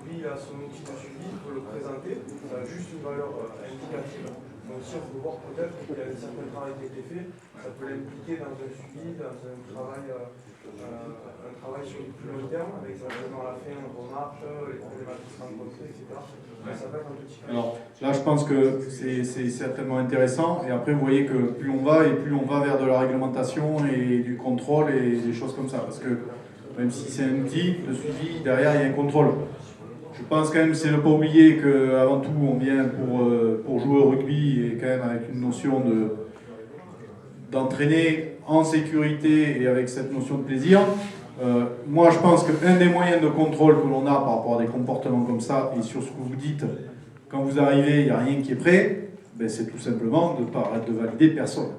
lui il a son outil de suivi, il peut le présenter, ça a juste une valeur indicative. Donc si on peut voir peut-être qu'il y a un certain travail qui a été fait, ça peut l'impliquer dans un suivi, dans un travail sur le plus long terme, avec certainement à la fin on remarche, les problématiques rencontrées, etc. Ça peut être un petit peu. Alors là, je pense que c'est certainement intéressant. Et après, vous voyez que plus on va, et plus on va vers de la réglementation et du contrôle et des choses comme ça. Parce que même si c'est un outil de suivi, derrière, il y a un contrôle. Je pense quand même, c'est ne pas oublier qu'avant tout, on vient pour jouer au rugby et quand même avec une notion d'entraîner en sécurité et avec cette notion de plaisir. Moi, je pense qu'un des moyens de contrôle que l'on a par rapport à des comportements comme ça, et sur ce que vous dites, quand vous arrivez, il n'y a rien qui est prêt, ben c'est tout simplement de ne pas arrêter de valider personne.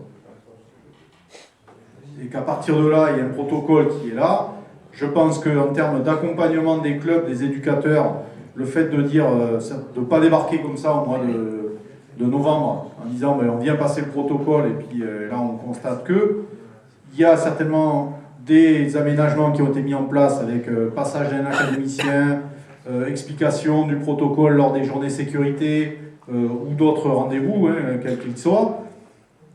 Et qu'à partir de là, il y a un protocole qui est là. Je pense qu'en termes d'accompagnement des clubs, des éducateurs, le fait de dire, de ne pas débarquer comme ça au mois de novembre, en disant ben, on vient passer le protocole et puis là on constate qu'il y a certainement des aménagements qui ont été mis en place avec passage d'un académicien, explication du protocole lors des journées sécurité ou d'autres rendez-vous, quels qu'ils soient,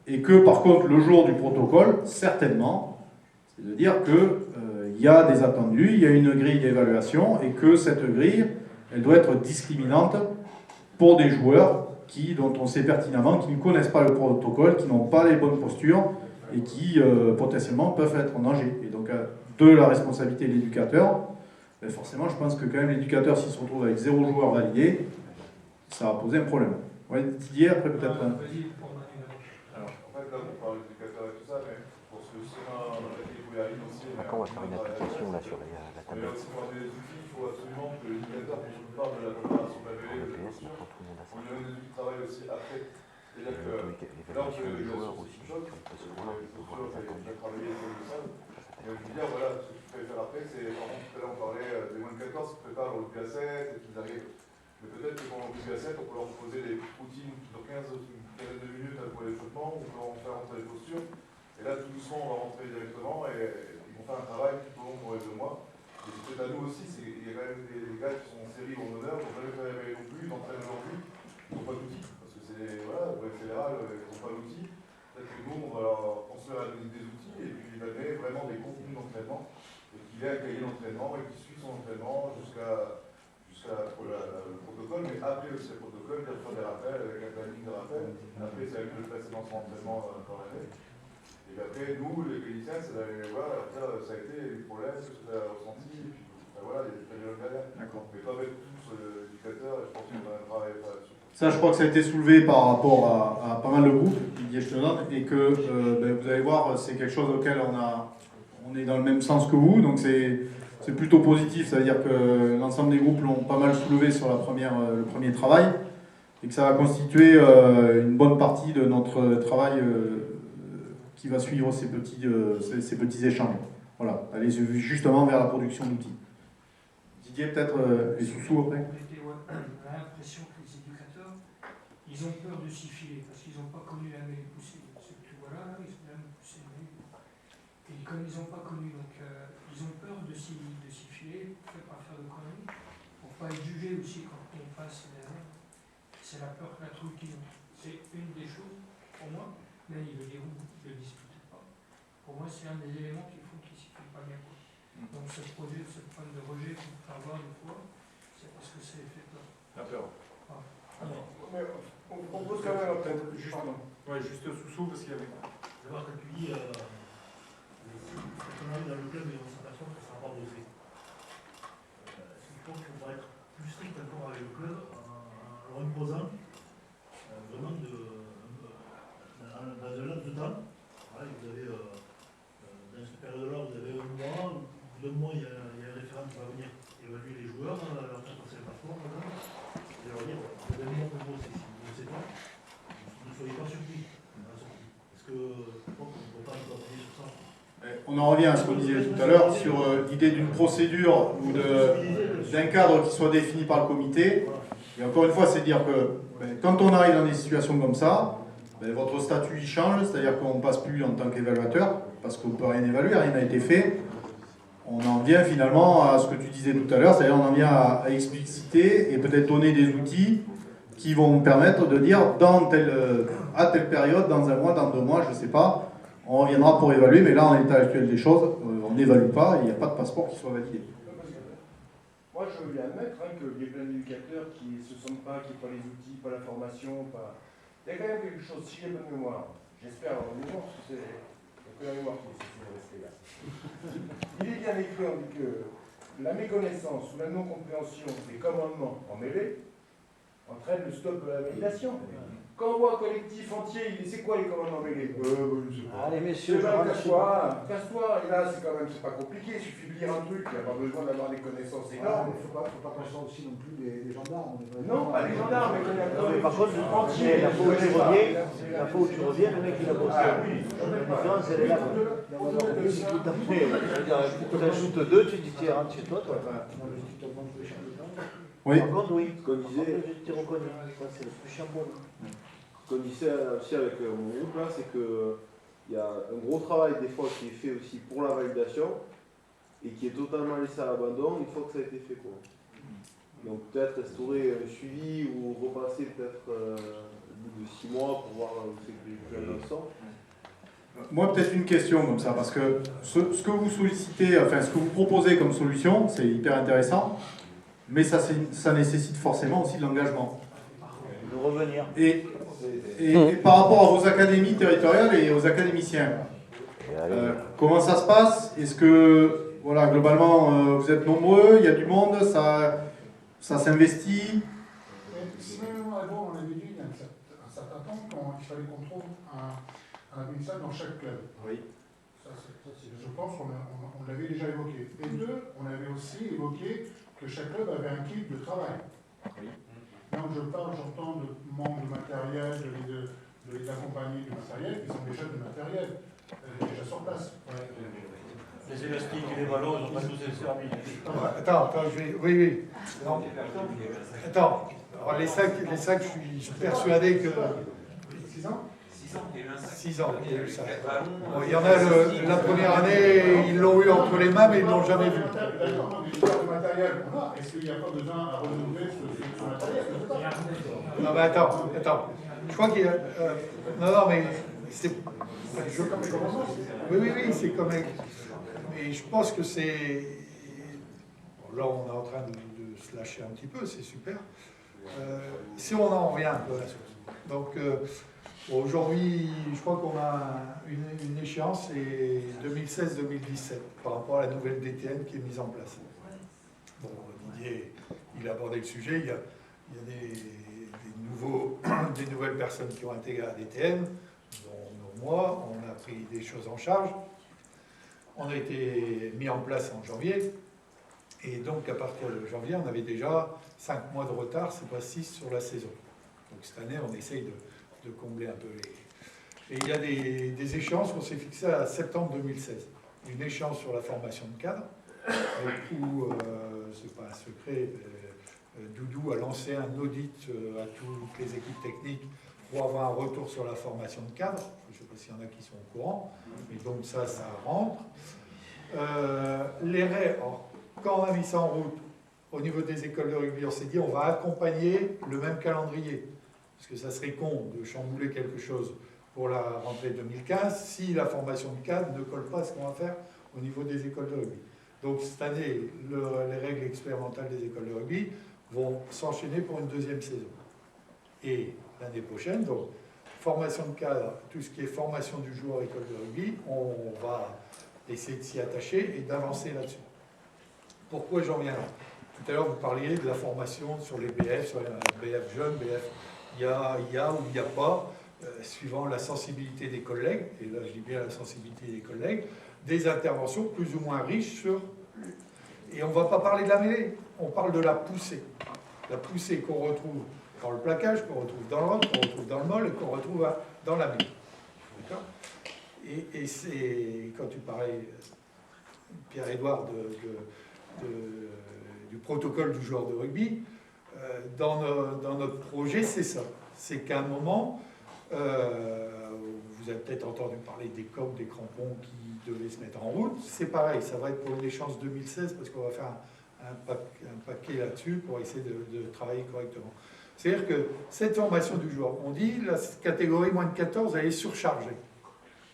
et que par contre le jour du protocole, certainement, c'est de dire qu'il y a des attendus, il y a une grille d'évaluation et que cette grille, elle doit être discriminante pour des joueurs dont on sait pertinemment qu'ils ne connaissent pas le protocole, qui n'ont pas les bonnes postures et qui potentiellement peuvent être en danger. Et donc de la responsabilité de l'éducateur, ben forcément je pense que quand même l'éducateur s'il se retrouve avec 0 joueur validé, ça va poser un problème. Ouais, Didier, après peut-être... Alors, en fait là on parle d'éducateur et tout ça, mais pour ce que on a fait des aussi... Après on va faire une application là sur la tablette. Mais aussi pour des outils, il faut absolument que l'éducateur parle de la préparation de la mêlée, de la posture. On lui donne des outils de travail aussi après. C'est-à-dire que là on fait des joueurs aussi choc, on a travaillé sur le sol. Et je veux dire, voilà, ce que tu fais faire après, c'est, par exemple, tout à l'heure on parlait des moins de 14 qui préparent le PA7 et qu'ils arrivent. Mais peut-être que pendant le PA7, on peut leur proposer des routines de 15 de minutes pour l'échauffement, on peut en faire rentrer les postures. Et là, tout doucement, on va rentrer directement et ils vont faire un travail tout au long pour les 2 mois. Et c'est à nous aussi, il y a quand même des gars qui sont en série ou en honneur, ils n'ont jamais fait réveiller non plus, ils entraînent aujourd'hui, ils n'ont pas d'outils. Parce que c'est, voilà, au fédéral, ils n'ont pas d'outils. Peut-être que nous, on va leur construire des outils et puis donner vraiment des contenus d'entraînement et qu'il ait un cahier d'entraînement et qu'il suit son entraînement jusqu'à le protocole, mais après aussi le protocole, il va faire des rappels avec un planning de rappel. Après, c'est avec le précédent son entraînement dans l'année. Et après, nous, les cliniciens, voilà, ça a été des problèmes, ce que tu as ressenti, et puis voilà, il y a des périodes derrière. D'accord. Mais pas avec tous l'éducateur, et je pense qu'on va travailler là-dessus. Ça, je crois que ça a été soulevé par rapport à pas mal de groupes, Didier, je te donne, et que vous allez voir, c'est quelque chose auquel on est dans le même sens que vous, donc c'est plutôt positif, ça veut dire que l'ensemble des groupes l'ont pas mal soulevé sur le premier travail. et que ça va constituer une bonne partie de notre travail qui va suivre ces petits échanges. Voilà, aller justement vers la production d'outils. Didier, peut-être les sous-sous après. On a l'impression que les éducateurs, ils ont peur de s'y filer, parce qu'ils n'ont pas connu la mêlée poussée. Ceux que tu vois là, ils ont même poussé la mêlée. Et comme ils n'ont pas connu, donc ils ont peur de s'y filer, pour ne pas faire de conneries, pour ne pas être jugés aussi quand on passe derrière. C'est la peur, la trouille qu'ils ont. C'est une des choses, pour moi, mais ils le diront, ils ne le disent peut-être pas. Pour moi, c'est un des éléments qu'il faut qu'ils s'y filent pas bien. Donc ce projet, ce problème de rejet qu'on peut avoir des fois, c'est parce que c'est fait peur. La peur. Mais on pose quand même peut-être juste sous-sous parce qu'il y avait. Je vois que tu dis, quand on arrive dans le club et on s'aperçoit que ça n'a pas bossé. Est-ce qu'il faut qu'on va être plus strict encore avec le club en leur imposant vraiment dans un laps de temps. Voilà, vous avez, dans cette période-là, vous avez 1 mois, ou 2 mois, il y a un référent qui va venir évaluer les joueurs, leur faire passer le passeport, et leur dire, vous avez 1 mois pour bosser. Si vous ne bossez pas, ne soyez pas surpris. Est-ce que je pense qu'on ne peut pas nous appuyer sur ça? On en revient à ce qu'on disait tout à l'heure sur l'idée d'une procédure ou d'un cadre qui soit défini par le comité. Et encore une fois, c'est dire que quand on arrive dans des situations comme ça, votre statut il change, c'est-à-dire qu'on ne passe plus en tant qu'évaluateur, parce qu'on ne peut rien évaluer, rien n'a été fait. On en vient finalement à ce que tu disais tout à l'heure, c'est-à-dire on en vient à expliciter et peut-être donner des outils qui vont permettre de dire à telle période, dans 1 mois, dans 2 mois, je ne sais pas, on reviendra pour évaluer, mais là, en l'état actuel des choses, on n'évalue pas et il n'y a pas de passeport qui soit validé. Moi, je veux bien admettre qu'il y a plein d'éducateurs qui ne se sentent pas, qui n'ont pas les outils, pas la formation, pas... Il y a quand même quelque chose, si j'ai bonne mémoire, j'espère avoir une mémoire, parce que c'est que la mémoire qui est restée là. Il est bien écrit, on dit que la méconnaissance ou la non-compréhension des commandements en mêlée entraîne le stop de la validation. Quand on voit un collectif entier, c'est quoi les commandements mêlés? Je sais pas. Allez, messieurs, casse-toi. Et là, c'est pas compliqué, il suffit de lire un truc, il n'y a pas besoin d'avoir des connaissances énormes. Il ne faut pas qu'on soit aussi non plus des gendarmes. Non, pas les gendarmes, mais par contre, la fois où tu reviens, le mec il a bossé. La différence, elle est là. Si tu t'ajoutes 2, tu dis tiens, rentre chez toi. Oui. Par contre, oui, ce qu'on disait, je t'ai reconnu. C'est le plus chambon. Ce qu'on disait aussi avec mon groupe là, c'est qu'il y a un gros travail des fois qui est fait aussi pour la validation et qui est totalement laissé à l'abandon une fois que ça a été fait, quoi. Donc peut-être instaurer un suivi ou repasser peut-être au bout de 6 mois pour voir où c'est que les jeunes en sont. Moi, peut-être une question comme ça, parce que ce que vous sollicitez, enfin ce que vous proposez comme solution, c'est hyper intéressant, mais ça nécessite forcément aussi de l'engagement. De revenir. Et par rapport à vos académies territoriales et aux académiciens, comment ça se passe? Est-ce que, voilà, globalement, vous êtes nombreux, il y a du monde, ça s'investit? Si même avant, on avait dit il y a un certain temps qu'il fallait qu'on trouve un administrateur dans chaque club. Oui. Je pense qu'on l'avait déjà évoqué. Et 2, on avait aussi évoqué que chaque club avait un kit de travail. Oui. Donc j'entends de manque de matériel, de les accompagner du matériel, ils ont déjà du matériel, déjà sur place. Ouais. Les élastiques et les ballons, ils n'ont pas tous été servis. Attends, oui. Non. Attends, alors les sacs, je suis persuadé que... 6 ans 6 ans, il y a eu ça. Bon, il y en a la première année, ils l'ont eu entre les mains, mais ils ne l'ont jamais vu. D'accord, mais le matériel qu'on a, est-ce qu'il n'y a pas besoin à renouveler ce matériel? Non, mais attends. Je crois qu'il y a... non, mais c'est... Oui, c'est comme... Mais je pense que c'est... Bon, là, on est en train de se lâcher un petit peu, c'est super. Si on en revient un peu à la chose. Donc, aujourd'hui, je crois qu'on a une échéance, c'est 2016-2017, par rapport à la nouvelle DTN qui est mise en place. Bon, Didier, il a abordé le sujet, il y a des nouvelles personnes qui ont intégré la DTN, dont moi, on a pris des choses en charge. On a été mis en place en janvier, et donc à partir de janvier, on avait déjà 5 mois de retard, c'est pas 6 sur la saison. Donc cette année, on essaye de combler un peu les... Et il y a des échéances qu'on s'est fixées à septembre 2016. Une échéance sur la formation de cadre, où, c'est pas un secret, Doudou a lancé un audit à toutes les équipes techniques pour avoir un retour sur la formation de cadre. Je ne sais pas s'il y en a qui sont au courant, mais donc ça rentre. Les raies, quand on a mis ça en route, au niveau des écoles de rugby, on s'est dit on va accompagner le même calendrier. Parce que ça serait con de chambouler quelque chose pour la rentrée 2015 si la formation de cadre ne colle pas à ce qu'on va faire au niveau des écoles de rugby. Donc cette année, les règles expérimentales des écoles de rugby vont s'enchaîner pour une deuxième saison. Et l'année prochaine, donc formation de cadre, tout ce qui est formation du joueur à école de rugby, on va essayer de s'y attacher et d'avancer là-dessus. Pourquoi j'en viens là? Tout à l'heure, vous parliez de la formation sur les BF, sur les BF jeunes, BF il y a ou il n'y a pas, suivant la sensibilité des collègues, et là je dis bien la sensibilité des collègues, des interventions plus ou moins riches sur... Et on ne va pas parler de la mêlée, on parle de la poussée. La poussée qu'on retrouve dans le plaquage, qu'on retrouve dans le rock, qu'on retrouve dans le molle et qu'on retrouve dans la mêlée. D'accord? Et c'est, quand tu parlais, Pierre-Édouard, du protocole du joueur de rugby, dans notre projet, c'est ça. C'est qu'à un moment, vous avez peut-être entendu parler des coques, des crampons qui devaient se mettre en route. C'est pareil, ça va être pour l'échéance 2016 parce qu'on va faire un paquet là-dessus pour essayer de travailler correctement. C'est-à-dire que cette formation du joueur, on dit la catégorie moins de 14, elle est surchargée.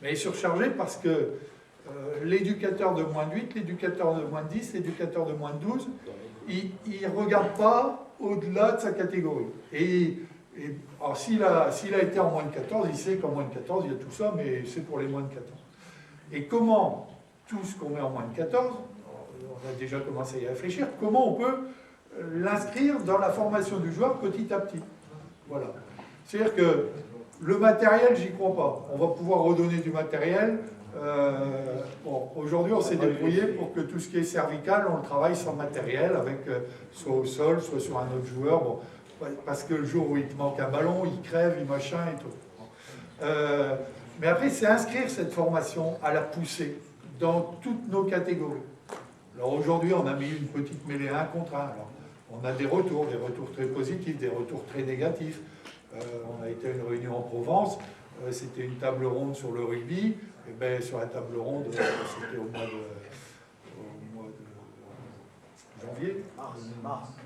Mais elle est surchargée parce que l'éducateur de moins de 8, l'éducateur de moins de 10, l'éducateur de moins de 12, il ne regarde pas au-delà de sa catégorie. Alors s'il a été en moins de 14, il sait qu'en moins de 14, il y a tout ça, mais c'est pour les moins de 14. Et comment, tout ce qu'on met en moins de 14, on a déjà commencé à y réfléchir, comment on peut l'inscrire dans la formation du joueur petit à petit. Voilà. C'est-à-dire que le matériel, j'y crois pas. On va pouvoir redonner du matériel. Bon, aujourd'hui, on s'est débrouillé pour que tout ce qui est cervical, on le travaille sans matériel, avec soit au sol, soit sur un autre joueur. Bon, parce que le jour où il te manque un ballon, il crève, il machin et tout. Mais après, c'est inscrire cette formation à la poussée dans toutes nos catégories. Alors aujourd'hui, on a mis une petite mêlée 1 contre 1. Alors, on a des retours très positifs, des retours très négatifs. On a été à une réunion en Provence, c'était une table ronde sur le rugby. Et bien, sur la table ronde, c'était au mois de janvier,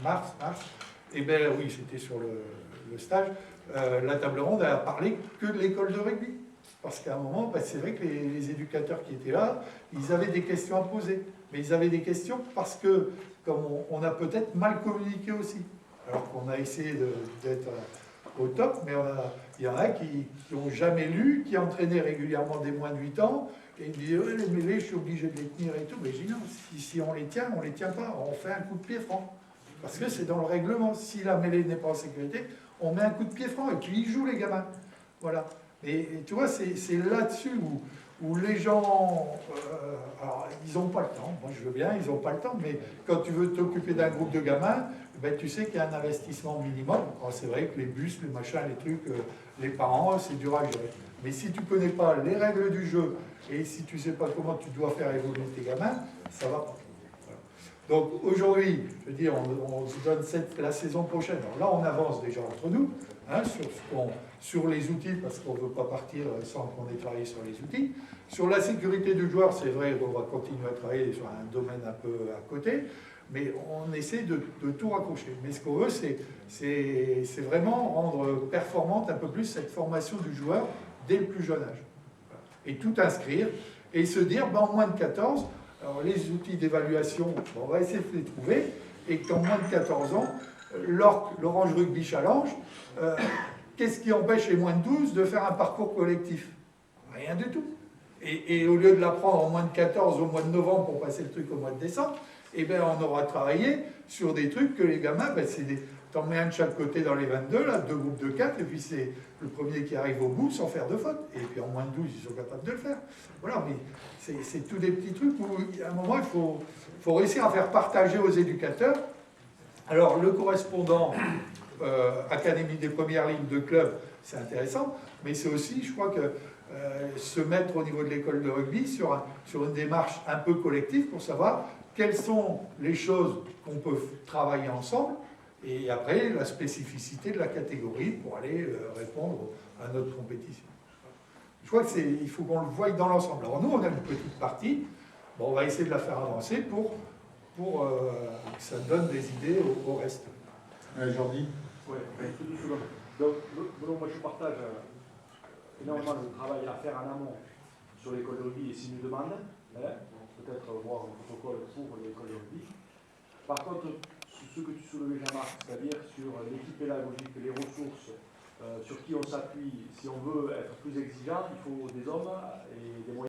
mars. Et bien oui, c'était sur le stage. La table ronde, elle a parlé que de l'école de rugby. Parce qu'à un moment, ben, c'est vrai que les éducateurs qui étaient là, ils avaient des questions à poser. Mais ils avaient des questions parce que, comme on a peut-être mal communiqué aussi. Alors qu'on a essayé d'être au top, mais il y en a qui n'ont jamais lu, qui entraînaient régulièrement des moins de 8 ans, et ils me disaient ouais, les mêlées, je suis obligé de les tenir et tout. Mais je dis non, si on les tient, on ne les tient pas, on fait un coup de pied franc. Parce que c'est dans le règlement. Si la mêlée n'est pas en sécurité, on met un coup de pied franc, et puis ils jouent les gamins. Voilà. Et tu vois, c'est là-dessus où les gens, alors ils n'ont pas le temps, moi je veux bien, ils n'ont pas le temps, mais quand tu veux t'occuper d'un groupe de gamins, ben, tu sais qu'il y a un investissement minimum. C'est vrai que les bus, les machins, les trucs, les parents, c'est dur à gérer. Mais si tu ne connais pas les règles du jeu et si tu ne sais pas comment tu dois faire évoluer tes gamins, ça va pas. Voilà. Donc aujourd'hui, je veux dire, on se donne la saison prochaine. Alors là, on avance déjà entre nous hein, sur les outils, parce qu'on ne veut pas partir sans qu'on ait travaillé sur les outils. Sur la sécurité du joueur, c'est vrai qu'on va continuer à travailler sur un domaine un peu à côté. Mais on essaie de tout raccrocher. Mais ce qu'on veut, c'est vraiment rendre performante un peu plus cette formation du joueur dès le plus jeune âge. Et tout inscrire, et se dire, ben, en moins de 14, alors les outils d'évaluation, on va essayer de les trouver, et qu'en moins de 14 ans, l'Orange Rugby Challenge, qu'est-ce qui empêche les moins de 12 de faire un parcours collectif? Rien du tout. Et au lieu de l'apprendre en moins de 14 au mois de novembre pour passer le truc au mois de décembre, eh bien, on aura travaillé sur des trucs que les gamins, ben, t'en mets un de chaque côté dans les 22, là, 2 groupes de 4, et puis c'est le premier qui arrive au bout sans faire de faute. Et puis en moins de 12, ils sont capables de le faire. Voilà, mais c'est tous des petits trucs où, à un moment, il faut réussir à faire partager aux éducateurs. Alors, le correspondant, académie des premières lignes de club, c'est intéressant, mais c'est aussi, je crois que se mettre au niveau de l'école de rugby sur une démarche un peu collective pour savoir quelles sont les choses qu'on peut travailler ensemble, et après la spécificité de la catégorie pour aller répondre à notre compétition. Je crois qu'il faut qu'on le voie dans l'ensemble. Alors nous, on a une petite partie, bon, on va essayer de la faire avancer pour que ça donne des idées au reste. Jordi. Oui, tout secondes. Donc, moi je partage énormément de travail à faire en amont sur l'école de rugby et s'ils nous demandent, peut-être voir un protocole pour l'école de rugby. Par contre, ce que tu soulevais, Jean-Marc, c'est-à-dire sur l'équipe pédagogique, les ressources, sur qui on s'appuie, si on veut être plus exigeant, il faut des hommes et des moyens.